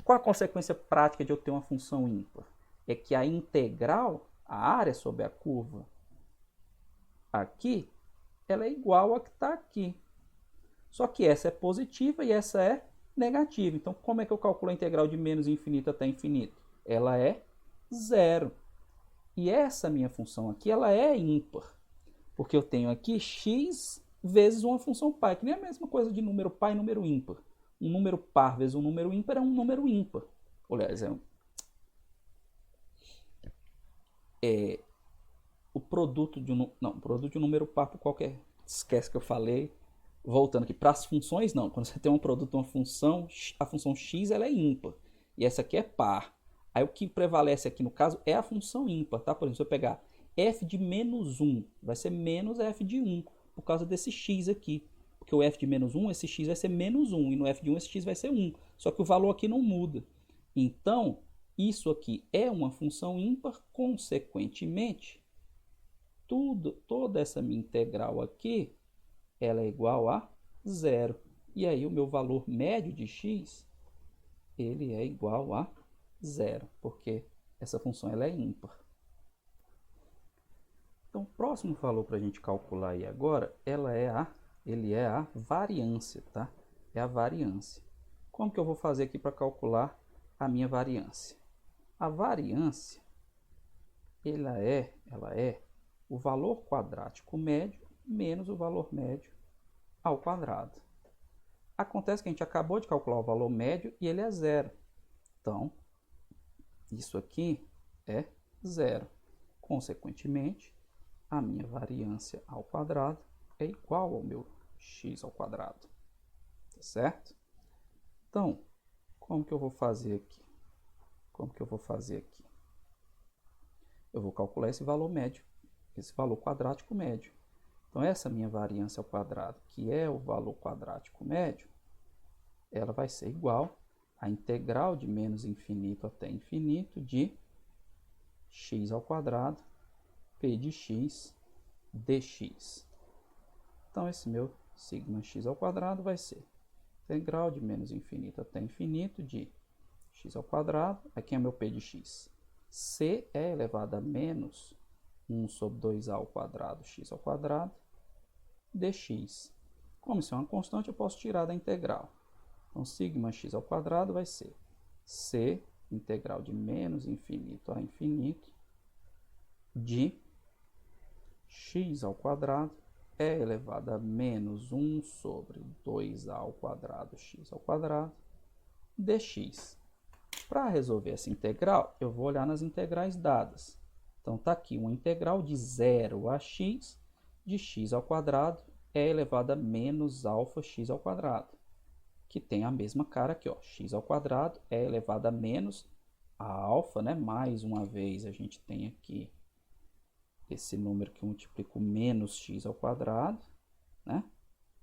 Qual a consequência prática de eu ter uma função ímpar? É que a integral, a área sobre a curva aqui, ela é igual a que está aqui. Só que essa é positiva e essa é negativa. Então, como é que eu calculo a integral de menos infinito até infinito? Ela é zero. E essa minha função aqui, ela é ímpar. Porque eu tenho aqui x vezes uma função π, que nem a mesma coisa de número par e número ímpar. Um número par vezes um número ímpar é um número ímpar. Aliás, o produto de um, não, produto de um número par por qualquer... Esquece que eu falei. Voltando aqui, para as funções, não. Quando você tem um produto de uma função, a função x ela é ímpar. E essa aqui é par. Aí o que prevalece aqui no caso é a função ímpar, tá? Por exemplo, se eu pegar f de menos 1, vai ser menos f de 1, por causa desse x aqui. Porque o f de menos 1, esse x vai ser menos 1, e no f de 1 esse x vai ser 1. Só que o valor aqui não muda. Então, isso aqui é uma função ímpar, consequentemente, toda essa minha integral aqui, ela é igual a zero. E aí o meu valor médio de x, ele é igual a zero, porque essa função ela é ímpar. Então, o próximo valor para a gente calcular aí agora, ele é a variância, tá? É a variância. Como que eu vou fazer aqui para calcular a minha variância? A variância, ela é o valor quadrático médio menos o valor médio ao quadrado. Acontece que a gente acabou de calcular o valor médio e ele é zero. Então, isso aqui é zero. Consequentemente, a minha variância ao quadrado é igual ao meu x ao quadrado. Tá certo? Então, como que eu vou fazer aqui? Eu vou calcular esse valor médio, esse valor quadrático médio. Então, essa minha variância ao quadrado, que é o valor quadrático médio, ela vai ser igual à integral de menos infinito até infinito de x ao quadrado, p de x, dx. Então, esse meu sigma x ao quadrado vai ser integral de menos infinito até infinito de x ao quadrado. Aqui é meu p de x. C é elevado a menos 1 sobre 2a ao quadrado, x ao quadrado, dx. Como isso é uma constante, eu posso tirar da integral. Então, sigma x ao quadrado vai ser c, integral de menos infinito a infinito, de x ao quadrado é elevado a menos 1 sobre 2a ao quadrado, x ao quadrado, dx. Para resolver essa integral, eu vou olhar nas integrais dadas. Então, está aqui uma integral de 0 a x, de x ao quadrado é elevado a menos alfa x ao quadrado, que tem a mesma cara aqui, ó, x ao quadrado é elevado a menos a alfa, né? Mais uma vez a gente tem aqui esse número que eu multiplico menos x ao quadrado, né?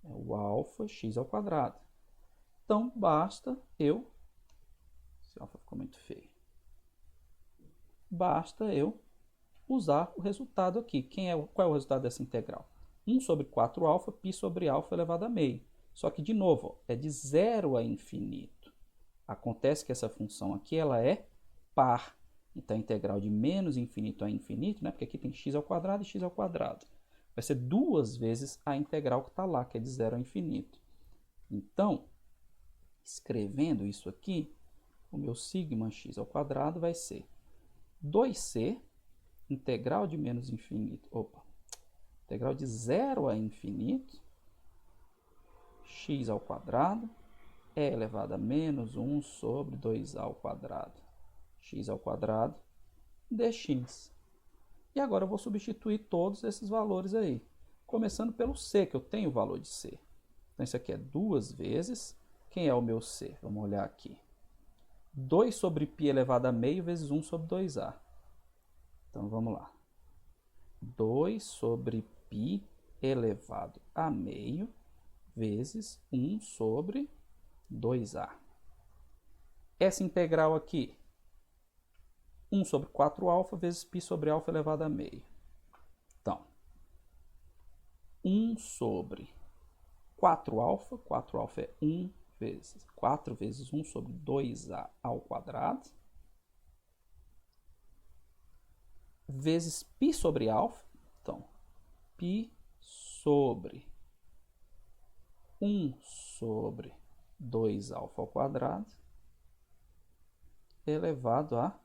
É o alfa x ao quadrado. Então, basta eu... Esse alfa ficou muito feio. Basta eu usar o resultado aqui. Qual é o resultado dessa integral? 1 sobre 4α, π sobre alfa elevado a meio. Só que, de novo, ó, é de 0 a infinito. Acontece que essa função aqui ela é par. Então, a integral de menos infinito a infinito, né? Porque aqui tem x ao quadrado e x ao quadrado. Vai ser 2 vezes a integral que está lá, que é de 0 a infinito. Então, escrevendo isso aqui, o meu sigma x ao quadrado vai ser 2c, integral de menos infinito, integral de 0 a infinito, x ao quadrado é elevado a menos 1 sobre 2a ao quadrado, x ao quadrado, dx. E agora eu vou substituir todos esses valores aí, começando pelo c, que eu tenho o valor de c. Então, isso aqui é 2 vezes, quem é o meu c? Vamos olhar aqui. 2 sobre π elevado a meio vezes 1 sobre 2a. Então, vamos lá. 2 sobre π elevado a meio vezes 1 sobre 2a. Essa integral aqui, 1 sobre 4α vezes π sobre α elevado a meio. Então, 1 sobre 4α, 4α é 1 vezes 4 vezes 1 sobre 2a ao quadrado, vezes π sobre alfa. Então, π sobre 1 sobre 2α ao quadrado elevado a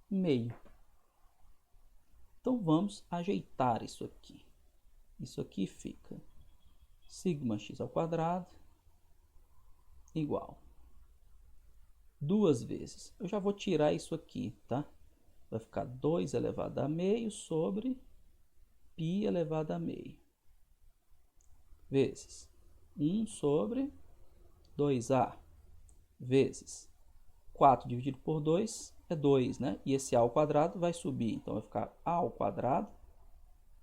meio. Então, vamos ajeitar isso aqui. Isso aqui fica sigma x ao quadrado igual 2 vezes. Eu já vou tirar isso aqui, tá? Vai ficar 2 elevado a meio sobre π elevado a meio. Vezes 1 sobre 2a. Vezes 4 dividido por 2 é 2, né? E esse a ao quadrado vai subir. Então, vai ficar a ao quadrado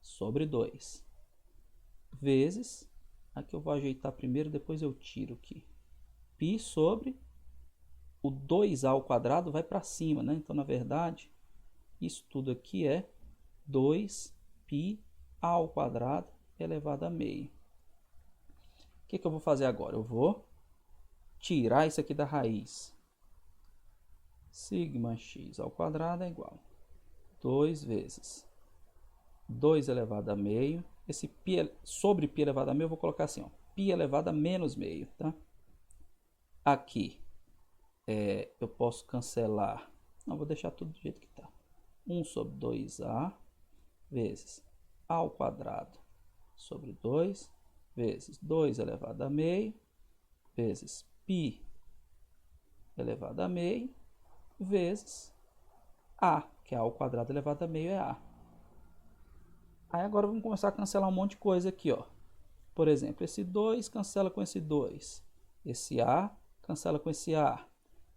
sobre 2. Vezes, aqui eu vou ajeitar primeiro, depois eu tiro aqui. π sobre o 2a ao quadrado vai para cima, né? Então, na verdade, isso tudo aqui é 2π ao quadrado elevado a meio. O que eu vou fazer agora? Eu vou tirar isso aqui da raiz. Sigma x ao quadrado é igual a 2 vezes 2 elevado a meio. Esse π sobre π elevado a meio eu vou colocar assim, ó, π elevado a menos meio, tá? Aqui eu posso cancelar. Não, vou deixar tudo do jeito que está. 1 sobre 2a vezes a ao quadrado sobre 2 vezes 2 elevado a meio vezes π elevado a meio vezes a, que é a ao quadrado elevado a meio é a. Aí agora vamos começar a cancelar um monte de coisa aqui, ó. Por exemplo, esse 2 cancela com esse 2. Esse a cancela com esse A.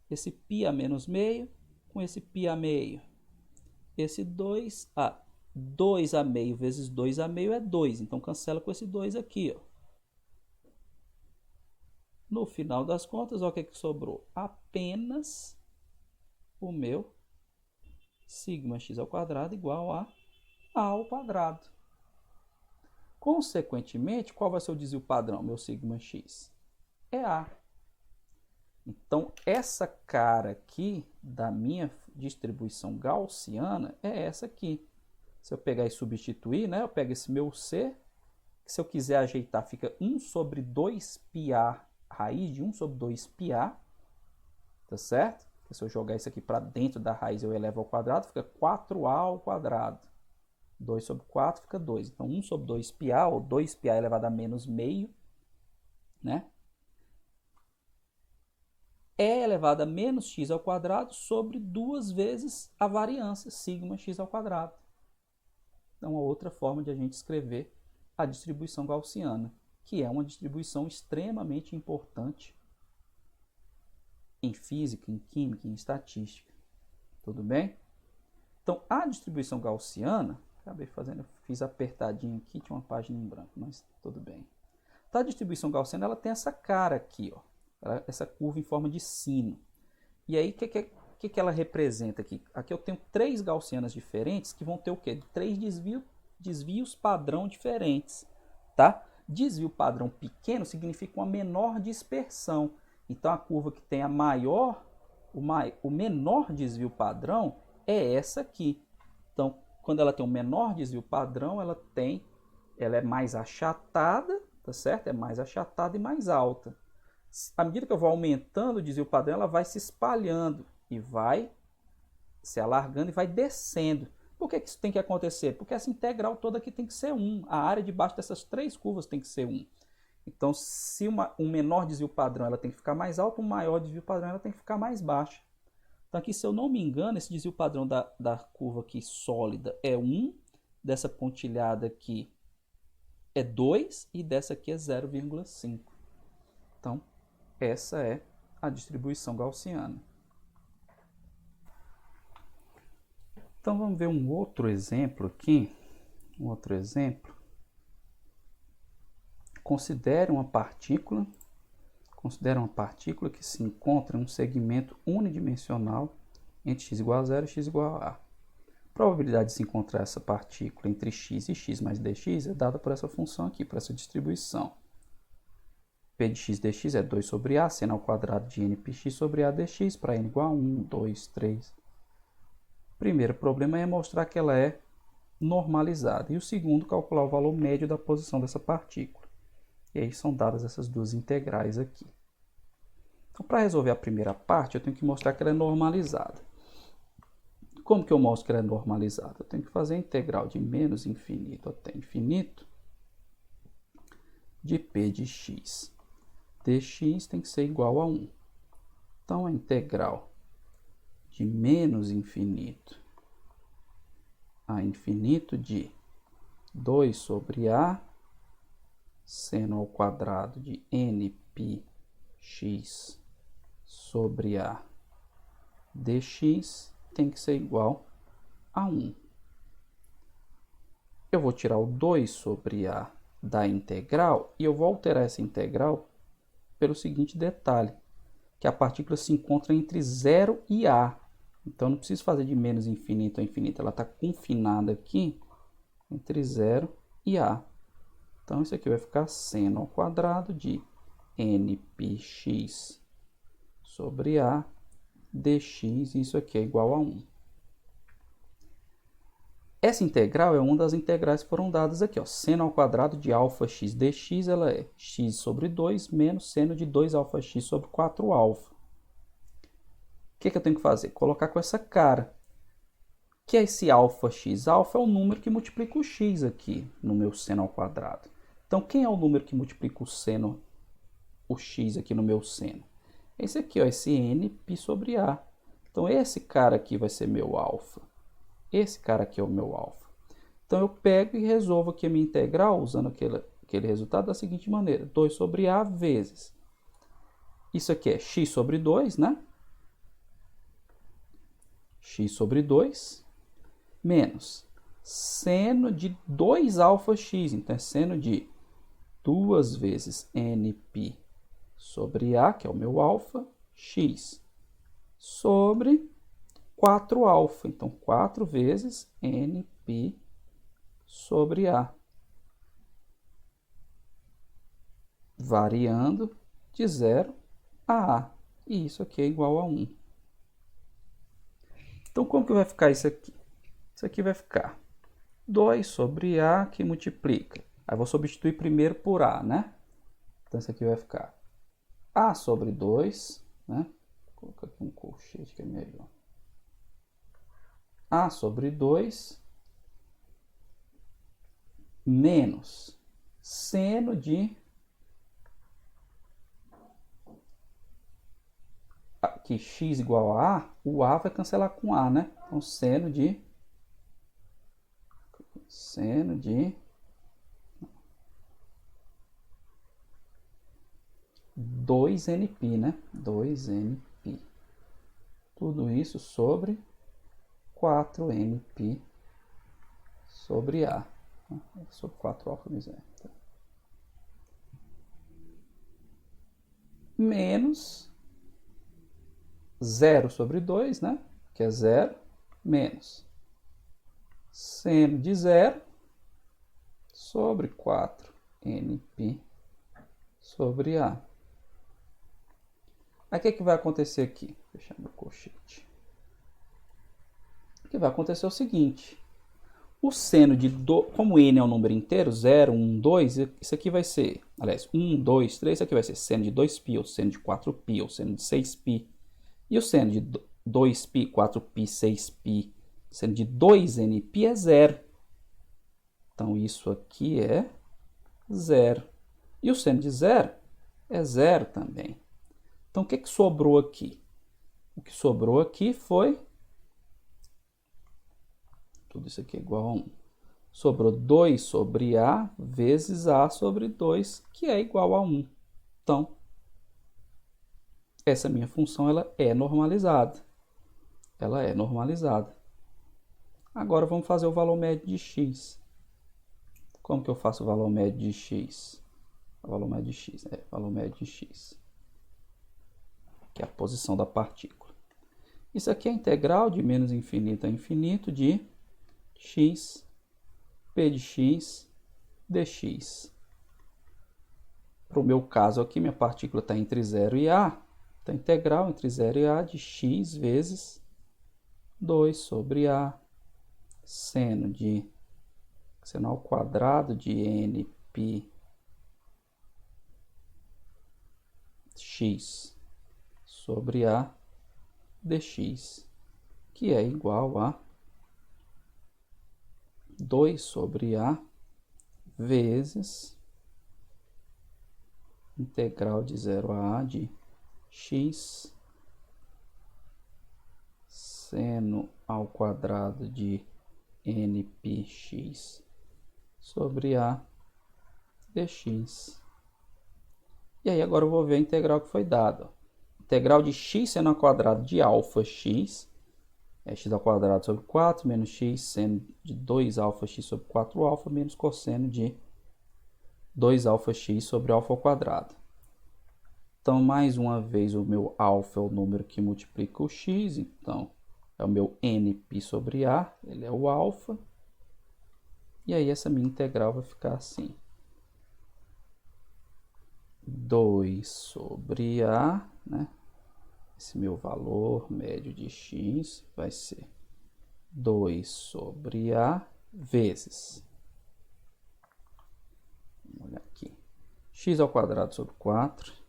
Esse π a menos meio com esse π a meio. Esse 2A. 2 a meio vezes 2 a meio é 2. Então, cancela com esse 2 aqui. Ó. No final das contas, olha o que sobrou. Apenas o meu sigma x ao quadrado igual a A ao quadrado. Consequentemente, qual vai ser o desvio padrão, meu sigma x? É A. Então, essa cara aqui da minha distribuição gaussiana é essa aqui. Se eu pegar e substituir, né, eu pego esse meu C, que se eu quiser ajeitar, fica 1 sobre 2πa, raiz de 1 sobre 2πa, tá certo? Porque se eu jogar isso aqui para dentro da raiz, eu elevo ao quadrado, fica 4a ao quadrado. 2 sobre 4 fica 2. Então, 1 sobre 2πa, ou 2πa elevado a menos meio, né? É elevado a menos x ao quadrado sobre 2 vezes a variância, sigma x ao quadrado. Então, é outra forma de a gente escrever a distribuição gaussiana, que é uma distribuição extremamente importante em física, em química, em estatística. Tudo bem? Então, a distribuição gaussiana, fiz apertadinho aqui, tinha uma página em branco, mas tudo bem. Então, a distribuição gaussiana, ela tem essa cara aqui, ó, essa curva em forma de sino. E aí, o que ela representa aqui? Aqui eu tenho 3 gaussianas diferentes que vão ter o quê? 3 desvios padrão diferentes, tá? Desvio padrão pequeno significa uma menor dispersão. Então, a curva que tem o menor desvio padrão é essa aqui. Então, quando ela tem um menor desvio padrão, ela é mais achatada, tá certo? É mais achatada e mais alta. À medida que eu vou aumentando o desvio padrão, ela vai se espalhando e vai se alargando e vai descendo. Por que isso tem que acontecer? Porque essa integral toda aqui tem que ser 1. A área debaixo dessas 3 curvas tem que ser 1. Então, se um menor desvio padrão ela tem que ficar mais alta, um maior desvio padrão ela tem que ficar mais baixa. Então, aqui, se eu não me engano, esse desvio padrão da curva aqui sólida é 1, dessa pontilhada aqui é 2 e dessa aqui é 0,5. Então, essa é a distribuição gaussiana. Então, vamos ver um outro exemplo aqui. Considere uma partícula que se encontra em um segmento unidimensional entre x igual a 0 e x igual a A. A probabilidade de se encontrar essa partícula entre x e x mais dx é dada por essa função aqui, por essa distribuição. P de x dx é 2 sobre A, seno ao quadrado de n πx sobre A dx, para n igual a 1, 2, 3. O primeiro problema é mostrar que ela é normalizada. E o segundo, calcular o valor médio da posição dessa partícula. E aí são dadas essas duas integrais aqui. Então, para resolver a primeira parte, eu tenho que mostrar que ela é normalizada. Como que eu mostro que ela é normalizada? Eu tenho que fazer a integral de menos infinito até infinito de p de x dx tem que ser igual a 1. Então, a integral de menos infinito a infinito de 2 sobre A seno ao quadrado de nπx sobre A dx tem que ser igual a 1. Eu vou tirar o 2 sobre A da integral e eu vou alterar essa integral pelo seguinte detalhe, que a partícula se encontra entre 0 e A. Então, não preciso fazer de menos infinito a infinito, ela está confinada aqui entre 0 e A. Então, isso aqui vai ficar seno ao quadrado de nπx sobre A dx, e isso aqui é igual a 1. Essa integral é uma das integrais que foram dadas aqui, ó. Seno ao quadrado de αx dx, ela é x sobre 2 menos seno de 2αx sobre 4α. O que eu tenho que fazer? Colocar com essa cara. O que é esse αx? Alfa é o número que multiplica o x aqui no meu seno ao quadrado. Então, quem é o número que multiplica o x aqui no meu seno? Esse aqui, ó, esse nπ sobre A. Então, esse cara aqui vai ser meu alfa. Esse cara aqui é o meu alfa. Então, eu pego e resolvo aqui a minha integral, usando aquele resultado da seguinte maneira. 2 sobre A vezes Isso aqui é x sobre 2, né? X sobre 2 menos seno de 2αx. Então, é seno de 2 vezes nπ sobre A, que é o meu alfa, x, sobre 4α. Então, 4 vezes nπ sobre A. Variando de 0 a A. E isso aqui é igual a 1. Então, como que vai ficar isso aqui? Isso aqui vai ficar 2 sobre A que multiplica. Aí vou substituir primeiro por A, né? Então, isso aqui vai ficar A sobre 2, né? Vou colocar aqui um colchete que é melhor. A sobre 2 menos seno de aqui x igual a A, o A vai cancelar com A, né? Então, seno de 2nπ, né? 2nπ. Tudo isso sobre 4nπ sobre A. Sobre 4α mesmo. Menos 0 sobre 2, né? Que é 0, menos seno de 0 sobre 4nπ sobre A. Aí o que, que vai acontecer aqui? Vou fechar meu colchete. O que vai acontecer é o seguinte. O seno de... Como n é um número inteiro, 0, 1, 2, isso aqui vai ser... Aliás, 1, 2, 3, isso aqui vai ser seno de 2π, ou seno de 4π, ou seno de 6π. E o seno de 2π, 4π, 6π, seno de 2nπ é 0. Então, isso aqui é 0. E o seno de 0 é 0 também. Então, o que, que sobrou aqui? O que sobrou aqui foi... Tudo isso aqui é igual a 1. Sobrou 2 sobre A vezes A sobre 2, que é igual a 1. Então, essa minha função ela é normalizada. Ela é normalizada. Agora, vamos fazer o valor médio de x. Como que eu faço o valor médio de x? O valor médio de x, valor médio de x. Que é a posição da partícula. Isso aqui é a integral de menos infinito a infinito de x, p de x, dx. Para o meu caso aqui, minha partícula está entre 0 e A. Então, a integral entre 0 e A de x vezes 2 sobre A, seno ao quadrado de nπ x sobre A dx, que é igual a 2 sobre A vezes integral de 0 a A de x seno ao quadrado de npx sobre A dx. E aí agora eu vou ver a integral que foi dada. Integral de x seno ao quadrado de alfa x é x ao quadrado sobre 4 menos x seno de 2αx sobre 4α menos cosseno de 2αx sobre alfa ao quadrado. Então, mais uma vez, o meu alfa é o número que multiplica o x, então é o meu nπ sobre A, ele é o alfa. E aí essa minha integral vai ficar assim. 2 sobre A, né? Esse meu valor médio de x vai ser 2 sobre A vezes, vamos olhar aqui, x ao quadrado sobre 4,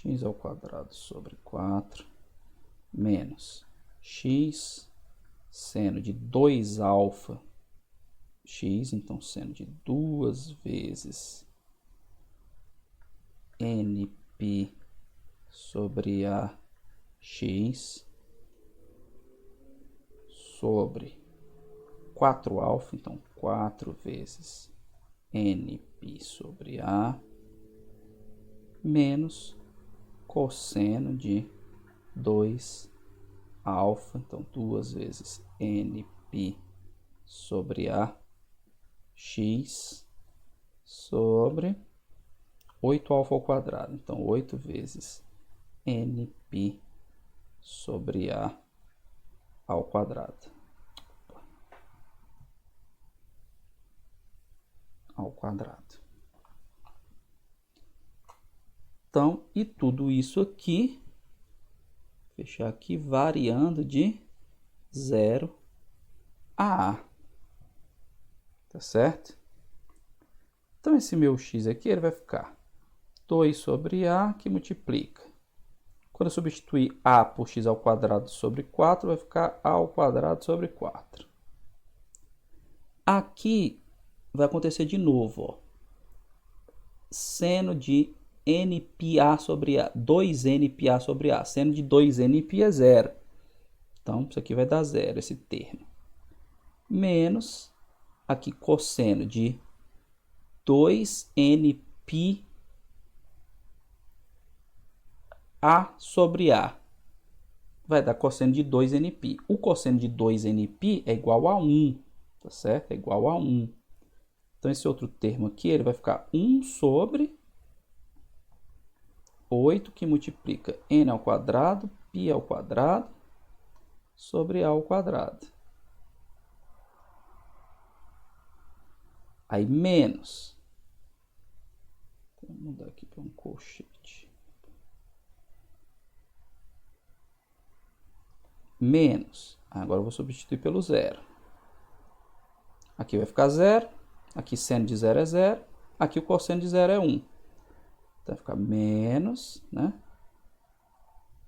x ao quadrado sobre 4, menos x seno de 2α x, então seno de 2 vezes nπ sobre A x sobre 4α, então 4 vezes nπ sobre A menos cosseno de 2 alfa, então 2 vezes nπ sobre a x sobre 8 alfa ao quadrado. Então 8 vezes nπ sobre a ao quadrado. Ao quadrado. Então, e tudo isso aqui, fechar aqui, variando de 0 a A. Tá certo? Então, esse meu x aqui, ele vai ficar 2 sobre A, que multiplica. Quando eu substituir A por x ao quadrado sobre 4, vai ficar A ao quadrado sobre 4. Aqui vai acontecer de novo, ó. Seno de nπA sobre A, 2nπA sobre A. Seno de 2nπ é 0. Então, isso aqui vai dar 0, esse termo. Menos, aqui, cosseno de 2nπ A sobre A. Vai dar cosseno de 2nπ. O cosseno de 2nπ é igual a 1, tá certo? É igual a 1. Então, esse outro termo aqui, ele vai ficar 1 sobre 8, que multiplica n ao quadrado, π ao quadrado, sobre a ao quadrado. Aí, menos. Vou mudar aqui para um colchete. Menos. Agora eu vou substituir pelo 0. Aqui vai ficar 0. Aqui seno de 0 é 0. Aqui o cosseno de 0 é 1. Então vai ficar menos, né?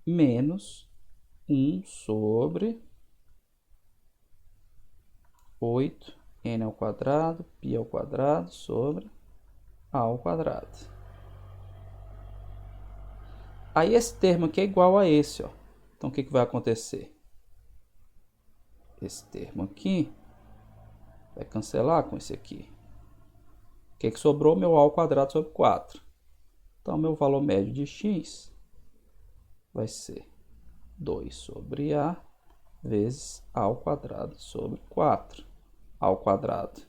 Menos 1 sobre 8 n ao quadrado, π ao quadrado, sobre a ao quadrado. Aí esse termo aqui é igual a esse, ó. Então o que vai acontecer? Esse termo aqui vai cancelar com esse aqui. O que sobrou? Meu a ao quadrado sobre 4. Então, meu valor médio de x vai ser 2 sobre a vezes a ao quadrado sobre 4. A ao quadrado.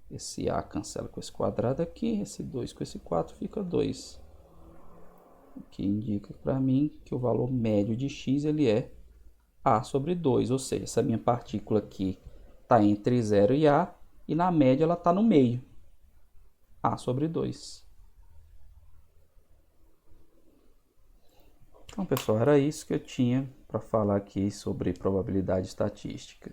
Esse a cancela com esse quadrado aqui. Esse 2 com esse 4 fica 2. O que indica para mim que o valor médio de x ele é a sobre 2. Ou seja, essa minha partícula aqui está entre 0 e a. E na média ela está no meio. A sobre 2. Então, pessoal, era isso que eu tinha para falar aqui sobre probabilidade estatística.